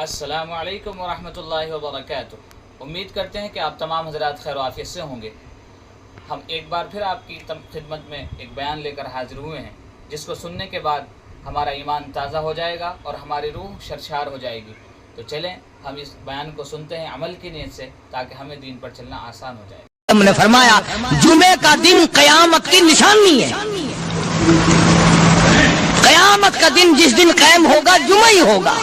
السلام علیکم ورحمۃ اللہ وبرکاتہ۔ امید کرتے ہیں کہ آپ تمام حضرات خیر و عافیت سے ہوں گے۔ ہم ایک بار پھر آپ کی خدمت میں ایک بیان لے کر حاضر ہوئے ہیں، جس کو سننے کے بعد ہمارا ایمان تازہ ہو جائے گا اور ہماری روح شرشار ہو جائے گی۔ تو چلیں ہم اس بیان کو سنتے ہیں عمل کی نیت سے، تاکہ ہمیں دین پر چلنا آسان ہو جائے۔ ہم نے فرمایا جمعے کا دن قیامت کی نشانی ہے۔ قیامت کا دن جس دن قائم ہوگا جمعہ ہی ہوگا۔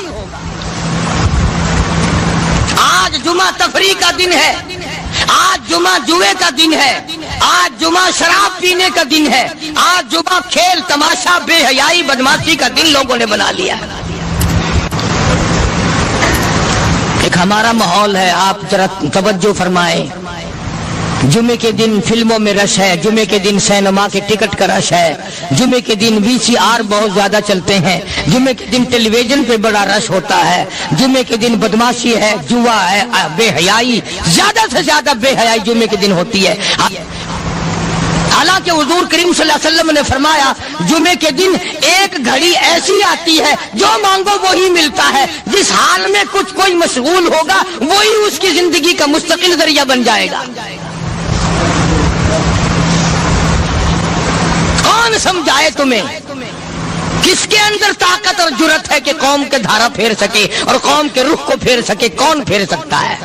آج جمعہ تفریح کا دن ہے، آج جمعہ جوئے کا دن ہے، آج جمعہ شراب پینے کا دن ہے، آج جمعہ کھیل تماشا بے حیائی بدماشی کا دن لوگوں نے بنا لیا۔ ایک ہمارا ماحول ہے، آپ ذرا توجہ فرمائیں۔ جمعے کے دن فلموں میں رش ہے، جمعے کے دن سینما کے ٹکٹ کا رش ہے، جمعے کے دن VCR بہت زیادہ چلتے ہیں، جمعے کے دن ٹیلی ویژن پہ بڑا رش ہوتا ہے، جمعے کے دن بدماشی ہے، جوا ہے، بے حیائی، زیادہ سے زیادہ بے حیائی جمعے کے دن ہوتی ہے۔ حالانکہ حضور کریم صلی اللہ علیہ وسلم نے فرمایا جمعے کے دن ایک گھڑی ایسی آتی ہے جو مانگو وہی ملتا ہے، جس حال میں کوئی مشغول ہوگا وہی اس کی زندگی کا مستقل ذریعہ بن جائے گا۔ کون سمجھائے تمہیں؟ کس کے اندر طاقت اور جرأت ہے کہ قوم کے دھارا پھیر سکے اور قوم کے رخ کو پھیر سکے؟ کون پھیر سکتا ہے؟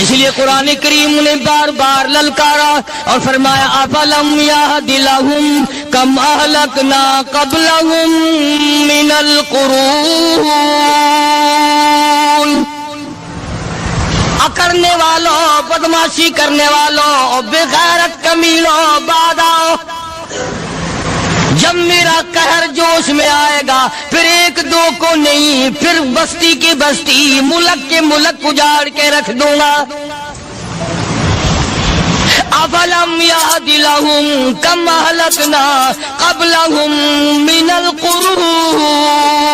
اس لیے قرآن کریم نے بار بار للکارا اور فرمایا افلم یہد لہم کم اہلکنا قبلہم من القرون، اکڑنے والوں، بدماشی کرنے والوں، بے غیرت کمینوں، بعد آؤ، جب میرا قہر جوش میں آئے گا پھر ایک دو کو نہیں، پھر بستی کی بستی، ملک کے ملک اجاڑ کے رکھ دوں گا۔ افلم یہد لہم کم اہلکنا قبلہم من القرون،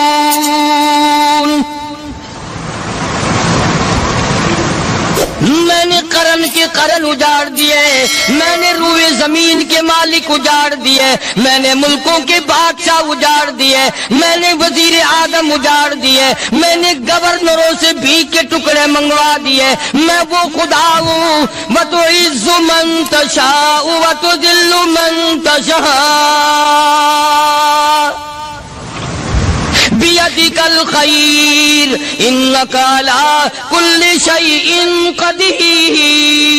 میں نے قرن کے قرن اجاڑ دیے، میں نے روئے زمین کے مالک اجاڑ دیے، میں نے ملکوں کے بادشاہ اجاڑ دیے، میں نے وزیر اعظم اجاڑ دیے، میں نے گورنروں سے بھیک کے ٹکڑے منگوا دیے۔ میں وہ خدا ہوں وَتُعِزُّ مَن تَشَاءُ وَتُذِلُّ مَن تَشَاءُ بِيَدِكَ الْخَيْرُ إِنَّكَ عَلَى كُلِّ شَيْءٍ قَدِيرٌ۔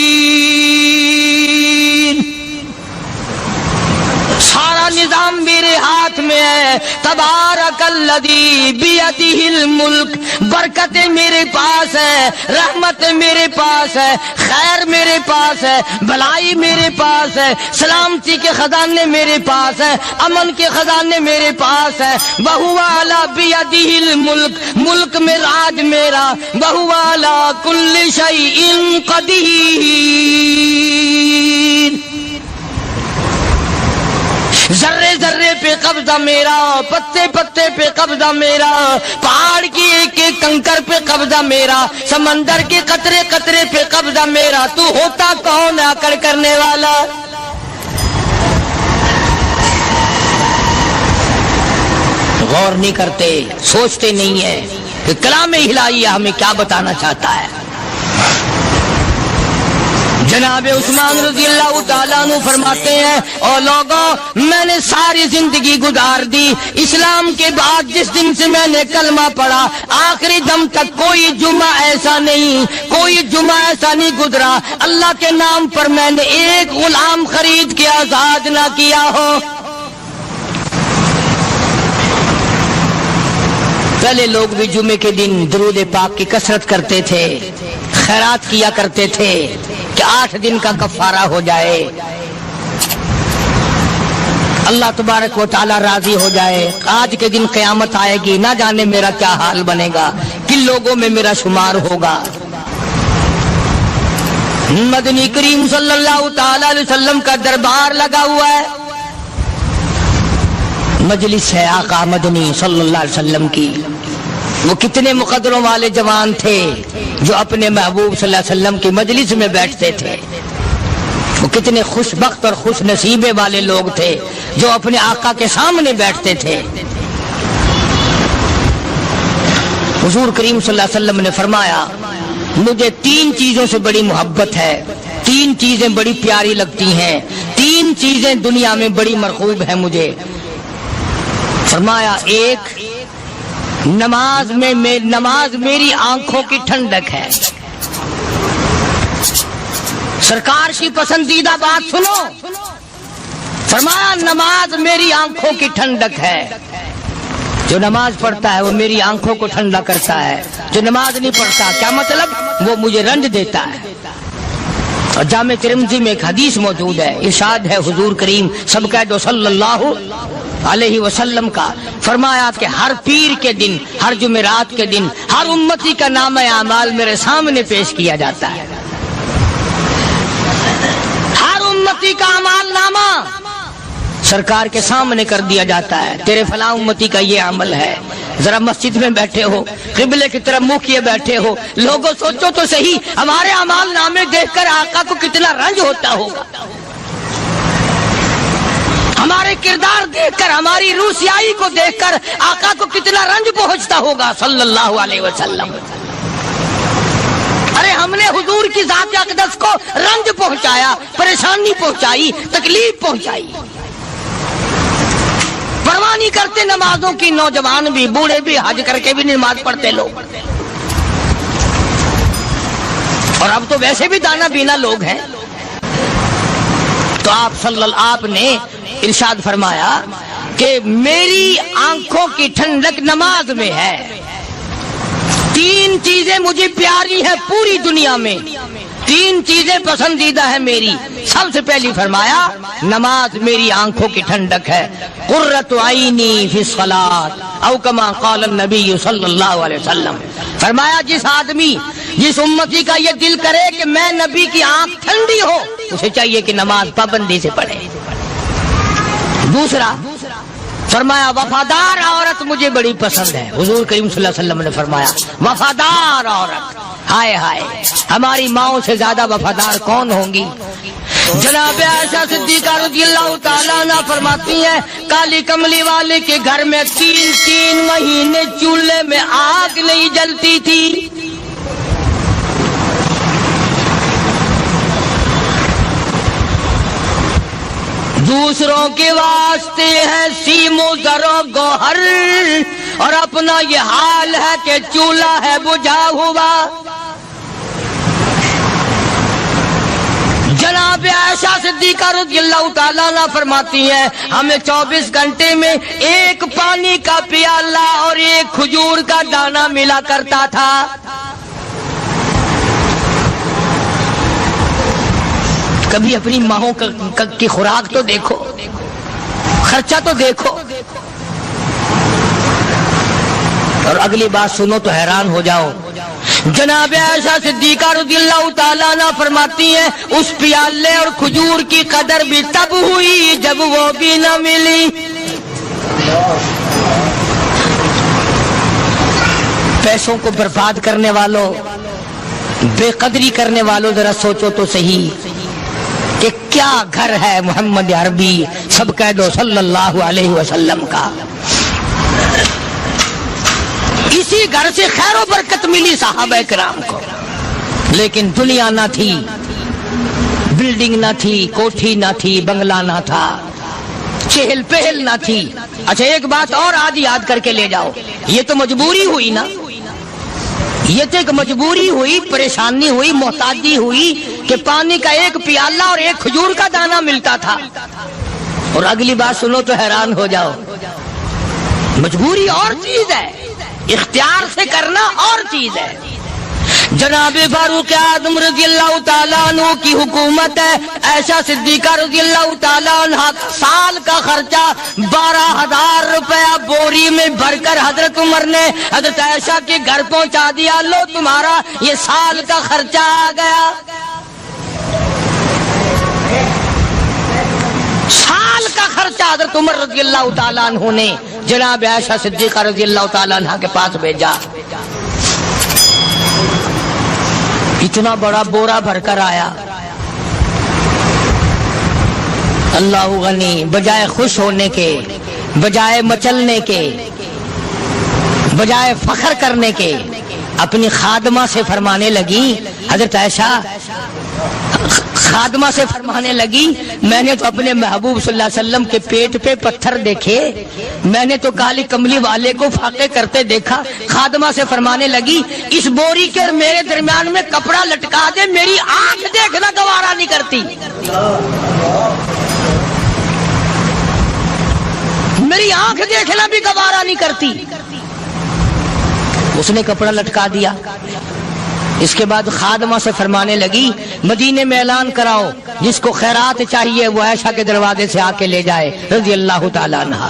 سارا نظام میرے ہاتھ میں ہے۔ تبارک الذی بیدہ الملک، برکتیں میرے پاس ہے، رحمت میرے پاس ہے، خیر میرے پاس ہے، بھلائی میرے پاس ہے، سلامتی کے خزانے میرے پاس ہے، امن کے خزانے میرے پاس ہے۔ وہو علی بیدہ الملک، ملک میں راج میرا، وہو علی کل شیء قدیر، ذرے ذرے پہ قبضہ میرا، پتے پتے پہ قبضہ میرا، پہاڑ کی ایک ایک کنکر پہ قبضہ میرا، سمندر کے قطرے قطرے پہ قبضہ میرا۔ تو ہوتا کون آکڑ کرنے والا؟ غور نہیں کرتے، سوچتے نہیں ہیں کہ کلام الہی ہمیں کیا بتانا چاہتا ہے۔ جناب عثمان رضی اللہ تعالیٰ عنہ فرماتے ہیں اور لوگوں، میں نے ساری زندگی گزار دی، اسلام کے بعد جس دن سے میں نے کلمہ پڑھا آخری دم تک کوئی جمعہ ایسا نہیں، کوئی جمعہ ایسا نہیں گزرا اللہ کے نام پر میں نے ایک غلام خرید کے آزاد نہ کیا ہو۔ پہلے لوگ بھی جمعے کے دن درود پاک کی کثرت کرتے تھے، خیرات کیا کرتے تھے کہ 8 دن کا کفارہ ہو جائے، اللہ تبارک و تعالی راضی ہو جائے۔ آج کے دن قیامت آئے گی، نہ جانے میرا کیا حال بنے گا، کن لوگوں میں میرا شمار ہوگا۔ مدنی کریم صلی اللہ تعالی علیہ وسلم کا دربار لگا ہوا ہے، مجلس ہے آقا مدنی صلی اللہ علیہ وسلم کی۔ وہ کتنے مقدروں والے جوان تھے جو اپنے محبوب صلی اللہ علیہ وسلم کی مجلس میں بیٹھتے تھے، وہ کتنے خوش بخت اور خوش نصیبے والے لوگ تھے جو اپنے آقا کے سامنے بیٹھتے تھے۔ حضور کریم صلی اللہ علیہ وسلم نے فرمایا مجھے 3 چیزوں سے بڑی محبت ہے، 3 چیزیں بڑی پیاری لگتی ہیں، 3 چیزیں دنیا میں بڑی مرغوب ہیں مجھے۔ فرمایا 1 نماز میری آنکھوں کی ٹھنڈک ہے۔ سرکار کی پسندیدہ بات سنو، فرمایا نماز میری آنکھوں کی ٹھنڈک ہے۔ جو نماز پڑھتا ہے وہ میری آنکھوں کو ٹھنڈا کرتا ہے، جو نماز نہیں پڑھتا کیا مطلب؟ وہ مجھے رنج دیتا ہے۔ اور جامع ترمذی میں ایک حدیث موجود ہے، ارشاد ہے حضور کریم سب کہہ دو صلی اللہ علیہ وسلم کا، فرمایا کہ ہر پیر کے دن، ہر جمعرات کے دن ہر امتی کا نامہ اعمال میرے سامنے پیش کیا جاتا ہے۔ ہر امتی کا اعمال نامہ سرکار کے سامنے کر دیا جاتا ہے، تیرے فلاں امتی کا یہ عمل ہے۔ ذرا مسجد میں بیٹھے ہو، قبلے کی طرف منہ کیے بیٹھے ہو، لوگوں سوچو تو صحیح ہمارے اعمال نامے دیکھ کر آقا کو کتنا رنج ہوتا ہوگا، ہمارے کردار دیکھ کر، ہماری روح سیاہی کو دیکھ کر آقا کو کتنا رنج پہنچتا ہوگا صلی اللہ علیہ وسلم۔ ارے ہم نے حضور کی ذات اقدس کو رنج پہنچایا، پریشانی پہنچائی، تکلیف پہنچائی۔ پرواہ نہیں کرتے نمازوں کی، نوجوان بھی، بوڑھے بھی، حج کر کے بھی نماز پڑھتے لوگ، اور اب تو ویسے بھی دانا بینا لوگ ہیں۔ تو آپ نے ارشاد فرمایا کہ میری آنکھوں کی ٹھنڈک نماز میں ہے۔ 3 چیزیں مجھے پیاری ہیں پوری دنیا میں، 3 چیزیں پسندیدہ ہیں میری۔ سب سے پہلی فرمایا نماز میری آنکھوں کی ٹھنڈک ہے، قرۃ عینی فی الصلاۃ او کما قال النبی صلی اللہ علیہ وسلم۔ فرمایا جس آدمی، جس امتی کا یہ دل کرے کہ میں نبی کی آنکھ ٹھنڈی ہو، اسے چاہیے کہ نماز پابندی سے پڑھے۔ دوسرا فرمایا وفادار عورت مجھے بڑی پسند ہے۔ حضور کریم صلی اللہ علیہ وسلم نے فرمایا وفادار عورت، ہائے ہائے ہماری ماؤں سے زیادہ وفادار کون ہوں گی؟ جناب عائشہ صدیقہ رضی اللہ تعالیٰ عنہ فرماتی ہیں کالی کملی والے کے گھر میں 3 مہینے چولہے میں آگ نہیں جلتی تھی۔ دوسروں کے واسطے ہے سیم و زر و گوہر، اور اپنا یہ حال ہے کہ چولہا ہے بجھا ہوا۔ جناب عائشہ صدیقہ رضی اللہ تعالیٰ عنہ فرماتی ہیں ہمیں 24 گھنٹے میں 1 پانی کا پیالہ اور 1 کھجور کا دانہ ملا کرتا تھا۔ کبھی اپنی ماہوں کی خوراک تو دیکھو، خرچہ تو دیکھو، اور اگلی بات سنو تو حیران ہو جاؤ۔ جناب عائشہ صدیقہ رضی اللہ تعالیٰ عنہ فرماتی ہیں اس پیالے اور کھجور کی قدر بھی تب ہوئی جب وہ بھی نہ ملی۔ پیسوں کو برباد کرنے والوں، بے قدری کرنے والوں، ذرا سوچو تو صحیح کہ کیا گھر ہے محمد عربی سب کہہ دو صلی اللہ علیہ وسلم کا۔ اسی گھر سے خیر و برکت ملی صحابہ کرام کو، لیکن دنیا نہ تھی، بلڈنگ نہ تھی، کوٹھی نہ تھی، بنگلہ نہ تھا، چہل پہل نہ تھی۔ اچھا ایک بات اور آج یاد کر کے لے جاؤ، یہ تو مجبوری ہوئی نا، یہ تو ایک مجبوری ہوئی، پریشانی ہوئی، محتاجی ہوئی کہ پانی کا 1 پیالہ اور 1 کھجور کا دانہ ملتا تھا۔ اور اگلی بات سنو تو حیران ہو جاؤ، مجبوری اور چیز ہے، اختیار سے کرنا اور چیز ہے۔ جناب فاروق اعظم رضی اللہ تعالیٰ عنہ کی حکومت ہے، عائشہ صدیقہ رضی اللہ تعالیٰ عنہ سال کا خرچہ 12,000 روپیہ بوری میں بھر کر حضرت عمر نے حضرت عائشہ کے گھر پہنچا دیا، لو تمہارا یہ سال کا خرچہ آ گیا۔ سال کا خرچہ حضرت عمر رضی اللہ تعالیٰ عنہ نے جناب عائشہ صدیقہ رضی اللہ تعالیٰ عنہ کے پاس بھیجا۔ اتنا بڑا بورا بھر کر آیا۔ اللہ غنی، بجائے خوش ہونے کے، بجائے مچلنے کے، بجائے فخر کرنے کے اپنی خادمہ سے فرمانے لگی، حضرت عائشہ خادمہ سے فرمانے لگی، میں نے تو اپنے محبوب صلی اللہ علیہ وسلم کے پیٹ پہ پتھر دیکھے، میں نے تو کالی کملی والے کو فاقے کرتے دیکھا۔ خادمہ سے فرمانے لگی، اس بوری کے اور میرے درمیان میں کپڑا لٹکا دے، میری آنکھ دیکھنا گوارا نہیں کرتی، میری آنکھ دیکھنا بھی گوارا نہیں کرتی۔ اس نے کپڑا لٹکا دیا۔ اس کے بعد خادمہ سے فرمانے لگی، مدینے میں اعلان کراؤ، جس کو خیرات چاہیے وہ عائشہ کے دروازے سے آ کے لے جائے رضی اللہ تعالیٰ عنہ۔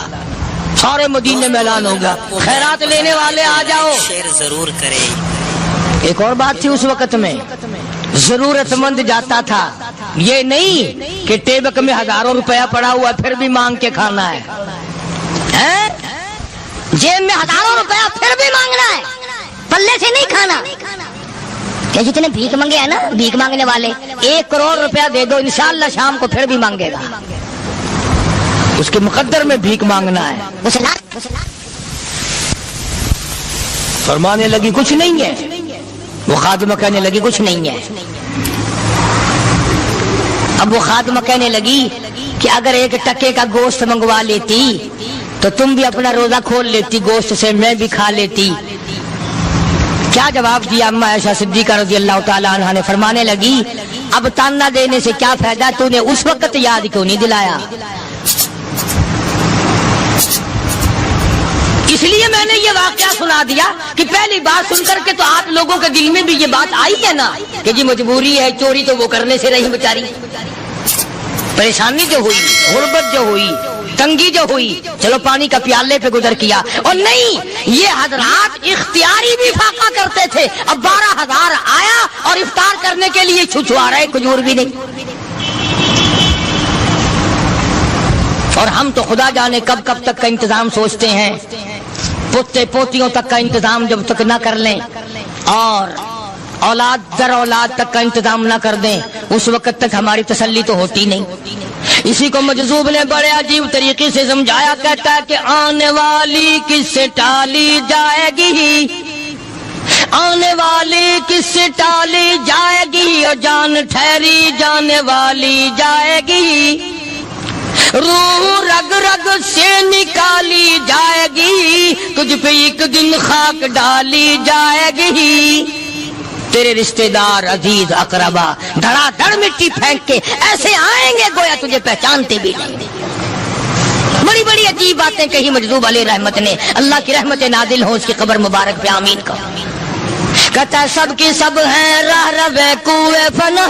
سارے مدینے میں اعلان ہوگا، خیرات لینے والے آ جاؤ۔ شیئر ضرور کرے۔ ایک اور بات تھی اس وقت میں، ضرورت مند جاتا تھا، یہ نہیں کہ ٹیبک میں ہزاروں روپیہ پڑا ہوا پھر بھی مانگ کے کھانا ہے، جیب میں ہزاروں روپیہ پھر بھی مانگنا ہے، پلے سے نہیں کھانا۔ کہ جتنے بھیک مانگے ہیں نا، بھیک مانگنے والے، 1 کروڑ روپیہ دے دو انشاءاللہ شام کو پھر بھی مانگے گا، اس کے مقدر میں بھیک مانگنا ہے۔ فرمانے لگی کچھ نہیں ہے، وہ خادمہ کہنے لگی کچھ نہیں ہے۔ اب وہ خادمہ کہنے لگی کہ اگر 1 ٹکے کا گوشت منگوا لیتی تو تم بھی اپنا روزہ کھول لیتی، گوشت سے میں بھی کھا لیتی۔ کیا جواب دیا اما عائشہ صدیقہ رضی اللہ تعالیٰ عنہ نے؟ فرمانے لگی، اب تانا دینے سے کیا فائدہ، تو نے اس وقت یاد کیوں نہیں دلایا؟ اس لیے میں نے یہ واقعہ سنا دیا کہ پہلی بات سن کر کے تو آپ لوگوں کے دل میں بھی یہ بات آئی ہے نا کہ جی مجبوری ہے، چوری تو وہ کرنے سے رہی بیچاری، پریشانی جو ہوئی، غربت جو ہوئی، تنگی جو ہوئی، چلو پانی کا پیالے پہ گزر کیا۔ اور نہیں، یہ حضرات اختیاری بھی فاقہ کرتے تھے۔ اب 12,000 آیا اور افطار کرنے کے لیے چھچوا رہے، کھجور بھی نہیں۔ اور ہم تو خدا جانے کب کب تک کا انتظام سوچتے ہیں، پوتے پوتیوں تک کا انتظام جب تک نہ کر لیں اور اولاد در اولاد تک کا انتظام نہ کر دیں، اس وقت تک ہماری تسلی تو ہوتی نہیں۔ اسی کو مجذوب نے بڑے عجیب طریقے سے سمجھایا، کہتا ہے کہ آنے والی کس سے ٹالی جائے گی، آنے والی کس سے ٹالی جائے گی، اور جان ٹھہری جانے والی جائے گی، روح رگ رگ سے نکالی جائے گی، تجھ پہ ایک دن خاک ڈالی جائے گی، تیرے رشتہ دار عزیز اقربا دھڑا دھڑ مٹی پھینک کے ایسے آئیں گے گویا تجھے پہچانتے بھی نہیں۔ بڑی بڑی عجیب باتیں کہی مجذوب علیہ رحمت نے، اللہ کی رحمت نازل ہو اس کی قبر مبارک پہ، آمین کا۔ کہتا ہے سب کی سب ہیں راہ روے کوئے فنا،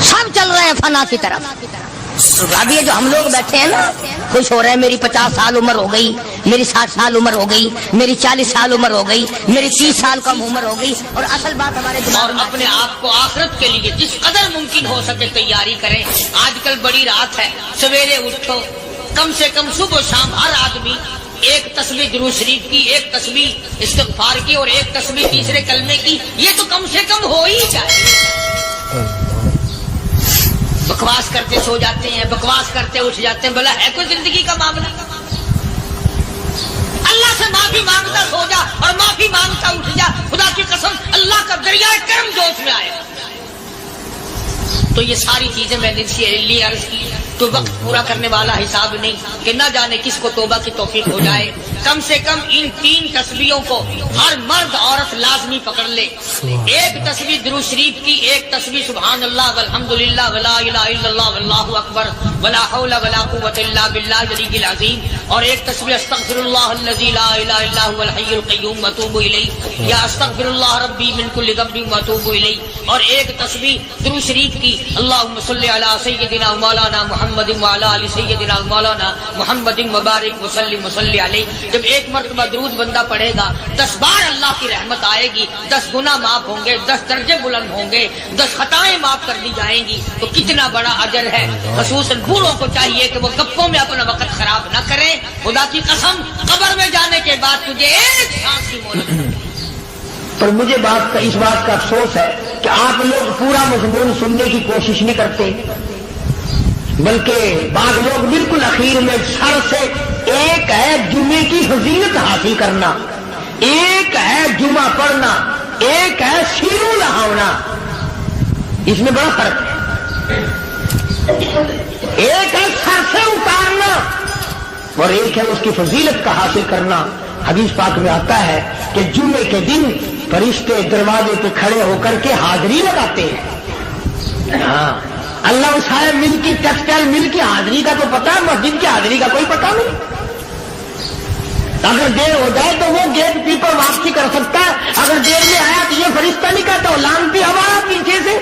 سب چل رہے ہیں فنا کی طرف۔ اب یہ جو ہم لوگ بیٹھے ہیں نا، خوش ہو رہے ہیں، میری 50 سال عمر ہو گئی، میری 60 سال عمر ہو گئی، میری 40 سال عمر ہو گئی، میری 30 سال کم عمر ہو گئی، اور اصل بات ہمارے اور اپنے آپ کو آخرت کے لیے جس قدر ممکن ہو سکے تیاری کریں۔ آج کل بڑی رات ہے، سویرے اٹھو، کم سے کم صبح و شام ہر آدمی 1 تسبیح درود شریف کی، 1 تسبیح استغفار کی، اور 1 تسبیح تیسرے کلمے کی، یہ تو کم سے کم ہو ہی جائے۔ بکواس کرتے سو جاتے ہیں، بکواس کرتے اٹھ جاتے ہیں، بھلا ہے کوئی زندگی کا معاملہ؟ اللہ سے معافی مانگتا سو جا اور معافی مانگتا اٹھ جا، خدا کی قسم اللہ کا دریائے کرم جوش میں آئے۔ تو یہ ساری چیزیں میں نے لیے عرض کی، تو وقت پورا کرنے والا حساب نہیں کہ نہ جانے کس کو توبہ کی توفیق ہو جائے۔ کم سے کم ان 3 تسبیحوں کو ہر مرد عورت لازمی پکڑ لے۔ 1 تسبیح درود شریف کی، 1 تسبیح سبحان اللہ والحمدللہ ولا الہ الا اللہ واللہ اکبر ولا حول ولا قوۃ الا باللہ العلی العظیم، اور 1 تسبیح استغفر اللہ الذی لا الہ الا هو الحی القیوم واتوب الیہ، یا استغفر اللہ ربی من کل ذنب واتوب الیہ، اور 1 تسبیح درود شریف کی اللہم صلی علی سیدنا مولانا محمد وعلی آل سیدنا مولانا محمد مبارک وسلم وصلی علیہ۔ جب 1 مرتبہ درود بندہ پڑھے گا 10 بار اللہ کی رحمت آئے گی، 10 گناہ معاف ہوں گے، 10 درجے بلند ہوں گے، 10 خطائیں معاف کر دی جائیں گی۔ تو کتنا بڑا اجر ہے۔ خصوصاً بوڑھوں کو چاہیے کہ وہ گپوں میں اپنا وقت خراب نہ کریں۔ خدا کی قسم قبر میں جانے کے بعد تجھے 1 سانس کی مہلت ملے۔ پر مجھے اس بات کا افسوس ہے کہ آپ لوگ پورا مضمون سننے کی کوشش نہیں کرتے، بلکہ بعض لوگ بالکل اخیر میں سر سے ایک ہے جمعے کی فضیلت حاصل کرنا، ایک ہے جمعہ پڑھنا، ایک ہے سینوں نہاونا، اس میں بڑا فرق ہے۔ ایک ہے سر سے اتارنا اور ایک ہے اس کی فضیلت کا حاصل کرنا۔ حدیث پاک میں آتا ہے کہ جمعے کے دن فرشتے دروازے پہ کھڑے ہو کر کے حاضری لگاتے ہیں۔ ہاں، اللہ صاحب مل کی ٹیکسٹائل مل کی حاضری کا تو پتا ہے، مسجد کی حاضری کا کوئی پتا نہیں۔ اگر دیر ہو جائے تو وہ گیٹ کیپر واپسی کر سکتا ہے، اگر دیر میں آیا تو یہ فرشتہ نہیں کہتا، لانتی ہوا پیچھے سے۔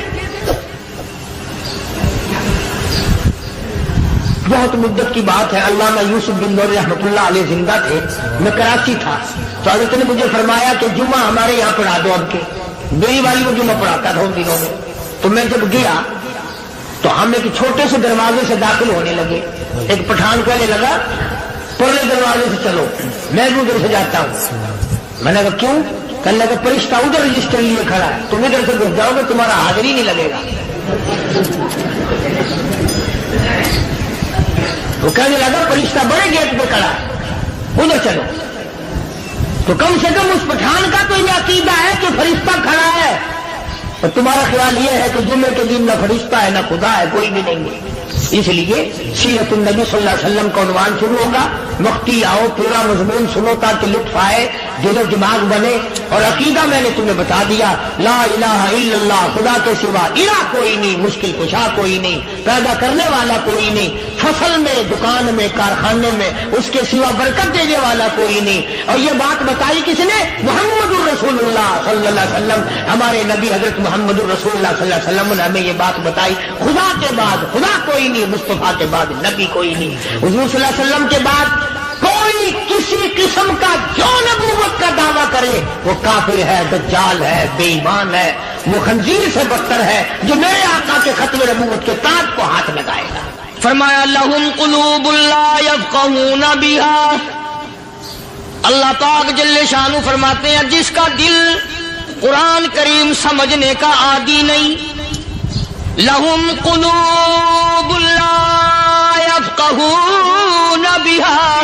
بہت مدت کی بات ہے، علامہ یوسف بن نور رحمۃ اللہ علیہ زندہ تھے، میں کراچی تھا، تو حضرت نے مجھے فرمایا کہ جمعہ ہمارے یہاں پڑھا دو اب کے۔ میری والی وہ جمعہ پڑھاتا تھا ان دنوں میں، تو میں جب گیا تو ہم ایک چھوٹے سے دروازے سے داخل ہونے لگے۔ ایک پٹھان کہنے لگا پرلے دروازے سے چلو، میں بھی ادھر سے جاتا ہوں۔ میں نے کہا کیوں؟ کہنے لگا فرشتہ ادھر رجسٹر لیے کھڑا ہے، تم ادھر سے گھس جاؤ گے تمہارا حاضری نہیں لگے گا۔ وہ کہنے لگا فرشتہ بڑے گیٹ پہ کھڑا ہے، ادھر چلو۔ تو کم سے کم اس پٹھان کا تو یہ عقیدہ ہے کہ فرشتہ کھڑا ہے، اور تمہارا خیال یہ ہے کہ جمعے کے دن نہ فرشتہ ہے نہ خدا ہے، کوئی بھی نہیں ہے۔ اس لیے سیرت النبی صلی اللہ علیہ وسلم کا عنوان شروع ہوگا، وقتی آؤ پورا مضمون سنو تاکہ لطف آئے، دل و دماغ بنے۔ اور عقیدہ میں نے تمہیں بتا دیا، لا الہ الا اللہ، خدا کے سوا الہ کوئی نہیں، مشکل کشا کوئی نہیں، پیدا کرنے والا کوئی نہیں، فصل میں دکان میں کارخانے میں اس کے سوا برکت دینے والا کوئی نہیں۔ اور یہ بات بتائی کس نے؟ محمد الرسول اللہ صلی اللہ علیہ وسلم، ہمارے نبی حضرت محمد الرسول اللہ صلی اللہ علیہ وسلم نے ہمیں یہ بات بتائی، خدا کے بعد خدا کوئی نہیں، مصطفیٰ کے بعد نبی کوئی نہیں، حضور صلی اللہ علیہ وسلم کے بعد کوئی کسی قسم کا جو نبوت کا دعویٰ کرے وہ کافر ہے، دجال ہے، بے ایمان ہے، وہ خنزیر سے بدتر ہے جو میرے آقا کے ختم نبوت کے تاج کو ہاتھ لگائے گا۔ فرمایا لہم قلوب لا یفقہون بہا، اللہ پاک جل شانہ فرماتے ہیں جس کا دل قرآن کریم سمجھنے کا عادی نہیں، لہم قلوب لا یفقہون بہا،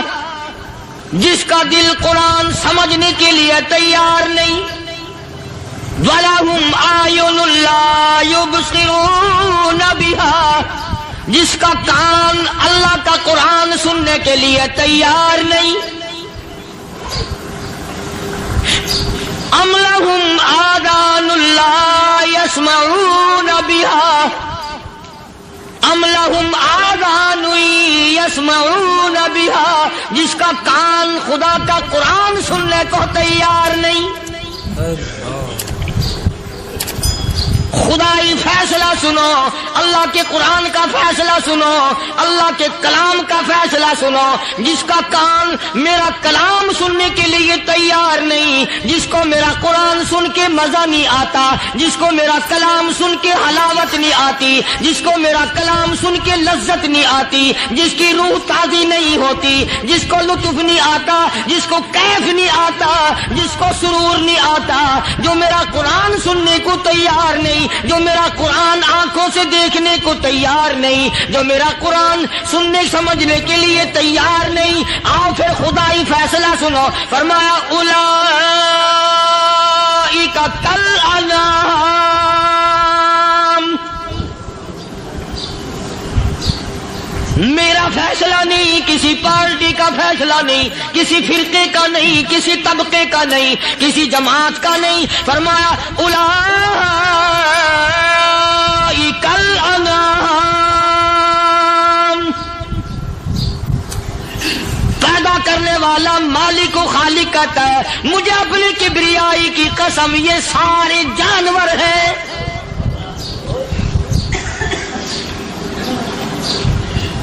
جس کا دل قرآن سمجھنے کے لیے تیار نہیں، وَلَهُمْ أَعْيُنٌ لَا يُبْصِرُونَ بِهَا، جس کا کان اللہ کا قرآن سننے کے لیے تیار نہیں، أَمْ لَهُمْ آذَانٌ لَا يَسْمَعُونَ بِهَا، أَمْ لَهُمْ آذَانٌ يَسْمَعُونَ بِهَا، جس کا کان خدا کا قرآن سننے کو تیار نہیں۔ خدائی فیصلہ سنو، اللہ کے قرآن کا فیصلہ سنو، اللہ کے کلام کا فیصلہ سنو۔ جس کا کان میرا کلام سننے کے لیے تیار نہیں، جس کو میرا قرآن سن کے مزہ نہیں آتا، جس کو میرا کلام سن کے حلاوت نہیں آتی، جس کو میرا کلام سن کے لذت نہیں آتی، جس کی روح تازی نہیں ہوتی، جس کو لطف نہیں آتا، جس کو کیف نہیں آتا، جس کو سرور نہیں آتا، جو میرا قرآن سننے کو تیار نہیں، جو میرا قرآن آنکھوں سے دیکھنے کو تیار نہیں، جو میرا قرآن سننے سمجھنے کے لیے تیار نہیں، آؤ پھر خدائی فیصلہ سنو۔ فرمایا اولئک کالانعام، میرا فیصلہ نہیں، کسی پارٹی کا فیصلہ نہیں، کسی فرقے کا نہیں، کسی طبقے کا نہیں، کسی جماعت کا نہیں۔ فرمایا اولئک الانعام، پیدا کرنے والا مالک و خالق کہتا ہے مجھے اپنی کبریائی کی قسم یہ سارے جانور ہیں،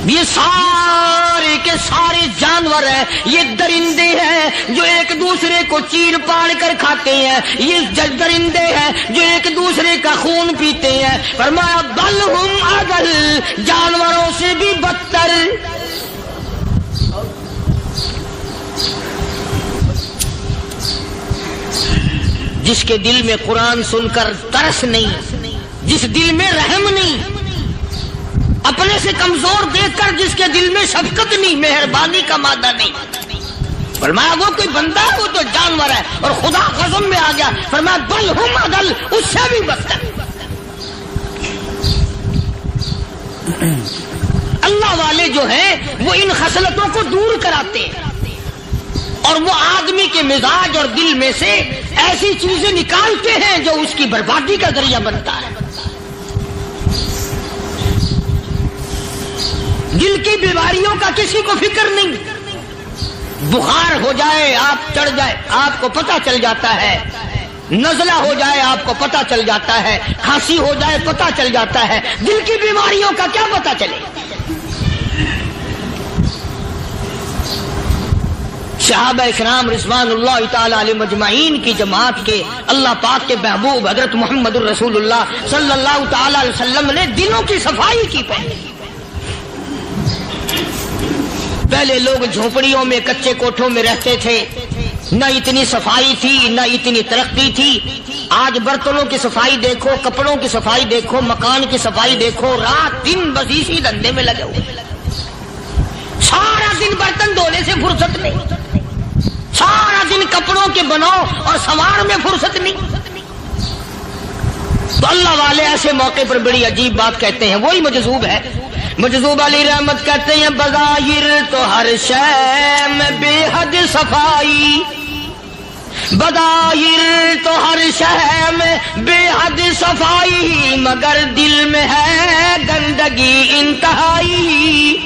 یہ سارے کے سارے جانور ہیں، یہ درندے ہیں جو ایک دوسرے کو چیر پاڑ کر کھاتے ہیں، یہ درندے ہیں جو ایک دوسرے کا خون پیتے ہیں۔ فرمایا بل ہم اضل، جانوروں سے بھی بدتر۔ جس کے دل میں قرآن سن کر ترس نہیں، جس دل میں رحم نہیں، اپنے سے کمزور دیکھ کر جس کے دل میں شفقت نہیں، مہربانی کا مادہ نہیں، فرمایا وہ کوئی بندہ ہے، وہ تو جانور ہے. اور خدا قسم میں آ گیا، فرمایا بل ہم عدل، اس سے بھی بدتر. اللہ والے جو ہیں وہ ان خصلتوں کو دور کراتے ہیں اور وہ آدمی کے مزاج اور دل میں سے ایسی چیزیں نکالتے ہیں جو اس کی بربادی کا ذریعہ بنتا ہے. دل کی بیماریوں کا کسی کو فکر نہیں. بخار ہو جائے، آپ چڑھ جائے، آپ کو پتہ چل جاتا ہے. نزلہ ہو جائے، آپ کو پتہ چل جاتا ہے. کھانسی ہو جائے، پتہ چل جاتا ہے. دل کی بیماریوں کا کیا پتہ چلے؟ صحابہ اکرام رضوان اللہ تعالی علیہ مجمعین کی جماعت کے اللہ پاک کے محبوب حضرت محمد الرسول اللہ صلی اللہ تعالی علیہ وسلم نے دلوں کی صفائی کی. پہلے لوگ جھونپڑیوں میں، کچے کوٹھوں میں رہتے تھے، نہ اتنی صفائی تھی، نہ اتنی ترقی تھی. آج برتنوں کی صفائی دیکھو، کپڑوں کی صفائی دیکھو، مکان کی صفائی دیکھو، رات دن بس اسی دھندے میں لگے ہوئے. سارا دن برتن دھونے سے فرصت نہیں، سارا دن کپڑوں کے بناؤ اور سنوار میں فرصت نہیں. تو اللہ والے ایسے موقع پر بڑی عجیب بات کہتے ہیں. وہی مجذوب ہے، مجذوب علی رحمت کہتے ہیں بظاہر تو ہر شے میں بے حد صفائی، بظاہر تو ہر شے میں بے حد صفائی، مگر دل میں ہے گندگی انتہائی.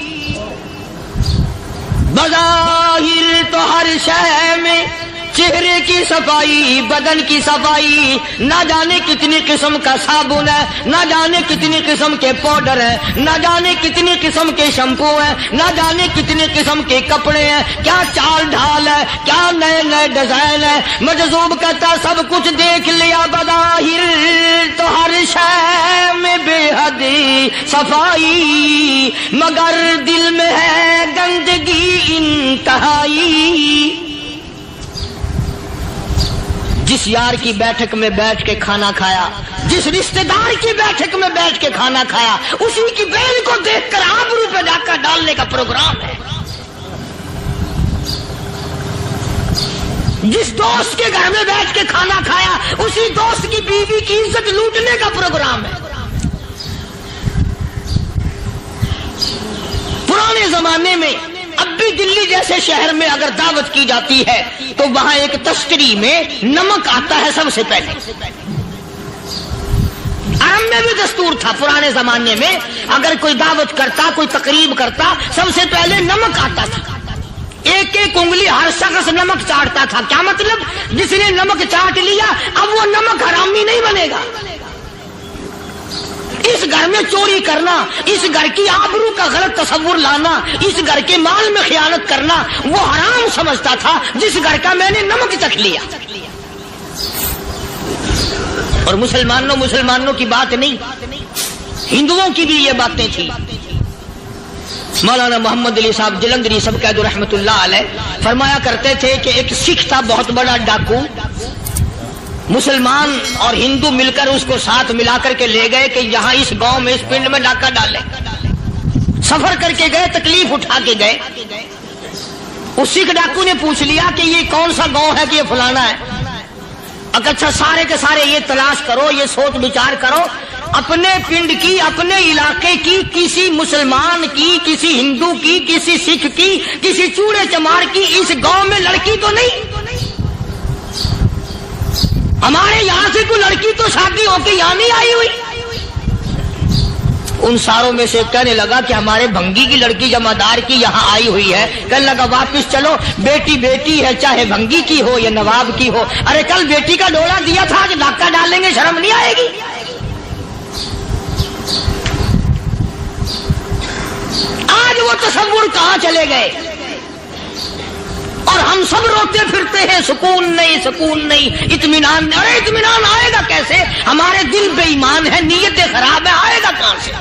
بظاہر تو ہر شے میں چہرے کی صفائی، بدن کی صفائی، نہ جانے کتنی قسم کا صابن ہے، نہ جانے کتنی قسم کے پاؤڈر ہے، نہ جانے کتنی قسم کے شیمپو ہیں، نہ جانے کتنی قسم کے کپڑے ہیں، کیا چال ڈھال ہے، کیا نئے نئے ڈیزائن ہے. مجذوب کہتا سب کچھ دیکھ لیا، بظاہر تو ہر شے میں بے حد صفائی، مگر دل میں ہے گندگی انتہائی. جس یار کی بیٹھک میں بیٹھ کے کھانا کھایا، جس رشتہ دار کی بیٹھک میں بیٹھ کے کھانا کھایا، اسی کی بہن کو دیکھ کر آبرو پہ ڈاکہ ڈالنے کا پروگرام ہے. جس دوست کے گھر میں بیٹھ کے کھانا کھایا، اسی دوست کی بیوی کی عزت لوٹنے کا پروگرام ہے. پرانے زمانے میں اب بھی دلی جیسے شہر میں اگر دعوت کی جاتی ہے تو وہاں ایک تشتری میں نمک آتا ہے سب سے پہلے. عرب میں بھی دستور تھا پرانے زمانے میں، اگر کوئی دعوت کرتا، کوئی تقریب کرتا، سب سے پہلے نمک آتا تھا. ایک ایک انگلی ہر شخص نمک چاٹتا تھا. کیا مطلب؟ جس نے نمک چاٹ لیا اب وہ نمک حرامی نہیں بنے گا. اس گھر میں چوری کرنا، اس گھر کی آبرو کا غلط تصور لانا، اس گھر کے مال میں خیانت کرنا وہ حرام سمجھتا تھا جس گھر کا میں نے نمک چکھ لیا. اور مسلمانوں کی بات نہیں، ہندوؤں کی بھی یہ باتیں تھی. مولانا محمد علی صاحب جلندری سب قید رحمت اللہ علیہ فرمایا کرتے تھے کہ ایک سکھ تھا بہت بڑا ڈاکو. مسلمان اور ہندو مل کر اس کو ساتھ ملا کر کے لے گئے کہ یہاں اس گاؤں میں، اس پنڈ میں ڈاکہ ڈالے. سفر کر کے گئے، تکلیف اٹھا کے گئے. اس سکھ ڈاکو نے پوچھ لیا کہ یہ کون سا گاؤں ہے کہ یہ فلانا ہے. اچھا سارے کے سارے یہ تلاش کرو، یہ سوچ بچار کرو، اپنے پنڈ کی، اپنے علاقے کی، کسی مسلمان کی، کسی ہندو کی، کسی سکھ کی، کسی چوڑے چمار کی اس گاؤں میں لڑکی تو نہیں. ہمارے یہاں سے کوئی لڑکی تو شادی ہو کے یہاں نہیں آئی ہوئی. ان ساروں میں سے کہنے لگا کہ ہمارے بھنگی کی لڑکی جمعدار کی یہاں آئی ہوئی ہے. کہنے لگا واپس چلو، بیٹی بیٹی ہے، چاہے بھنگی کی ہو یا نواب کی ہو. ارے کل بیٹی کا ڈولا دیا تھا، آج ڈاکہ ڈالیں گے، شرم نہیں آئے گی؟ آج وہ تصور کہاں چلے گئے؟ اور ہم سب روتے پھرتے ہیں، سکون نہیں، سکون نہیں، اطمینان نہیں. ارے اطمینان آئے گا کیسے؟ ہمارے دل بے ایمان ہے، نیتیں خراب ہے، آئے گا کہاں سے؟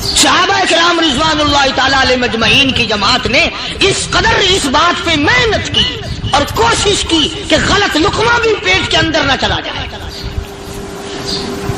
صحابہ کرام رضوان اللہ تعالی علیہ مجمعین کی جماعت نے اس قدر اس بات پہ محنت کی اور کوشش کی کہ غلط لقمہ بھی پیٹ کے اندر نہ چلا جائے.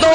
2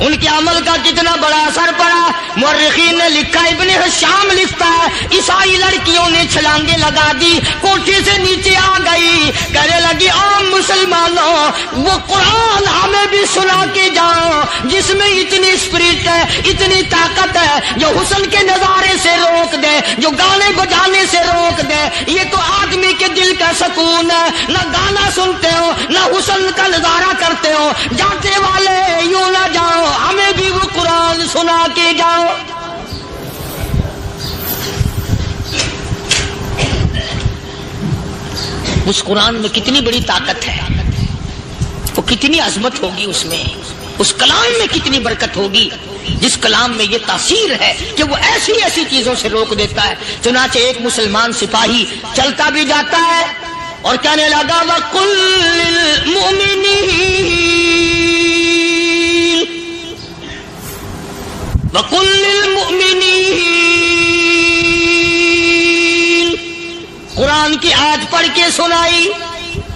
ان کے عمل کا کتنا بڑا اثر پڑا. مورخین نے لکھا, ابن حشام لکھتا ہے, عیسائی لڑکیوں نے چھلانگیں لگا دی, کوٹھی سے نیچے آ گئی, کہنے لگی عام مسلمانوں وہ قرآن ہمیں بھی سنا کے جاؤ جس میں اتنی اسپرٹ ہے, اتنی طاقت ہے, جو حسن کے نظارے سے روک دے, جو گانے بجانے سے روک دے. یہ تو آدمی کے دل کا سکون ہے. نہ گانا سنتے ہو نہ حسن کا نظارہ کرتے ہو. جاتے والے یوں نہ جاؤ, ہمیں بھی وہ قرآن سنا کے جاؤ. اس قرآن میں کتنی بڑی طاقت ہے, وہ کتنی عظمت ہوگی اس میں, اس کلام میں کتنی برکت ہوگی, جس کلام میں یہ تاثیر ہے کہ وہ ایسی ایسی چیزوں سے روک دیتا ہے. چنانچہ ایک مسلمان سپاہی چلتا بھی جاتا ہے اور کہنے لگا وَقُلْ لِلْمُؤْمِنِينَ, قرآن کی آیت پڑھ کے سنائی.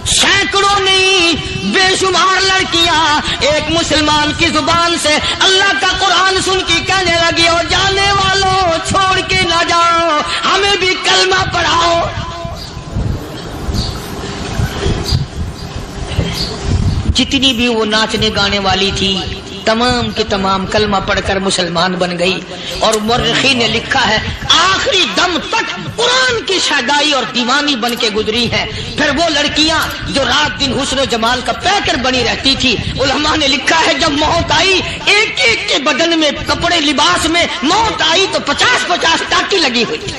سینکڑوں نہیں بے شمار لڑکیاں ایک مسلمان کی زبان سے اللہ کا قرآن سن کے کہنے لگی, اور جانے والوں چھوڑ کے نہ جاؤ, ہمیں بھی کلمہ پڑھاؤ. جتنی بھی وہ ناچنے گانے والی تھی تمام کی تمام کلمہ پڑھ کر مسلمان بن گئی. اور مورخین نے لکھا ہے آخری دم تک قرآن کی شیدائی اور دیوانی بن کے گزری ہے. پھر وہ لڑکیاں جو رات دن حسن و جمال کا پیکر بنی رہتی تھی, علماء نے لکھا ہے جب موت آئی ایک ایک کے بدن میں کپڑے لباس میں موت آئی تو 50-50 ٹاکی لگی ہوئی تھی.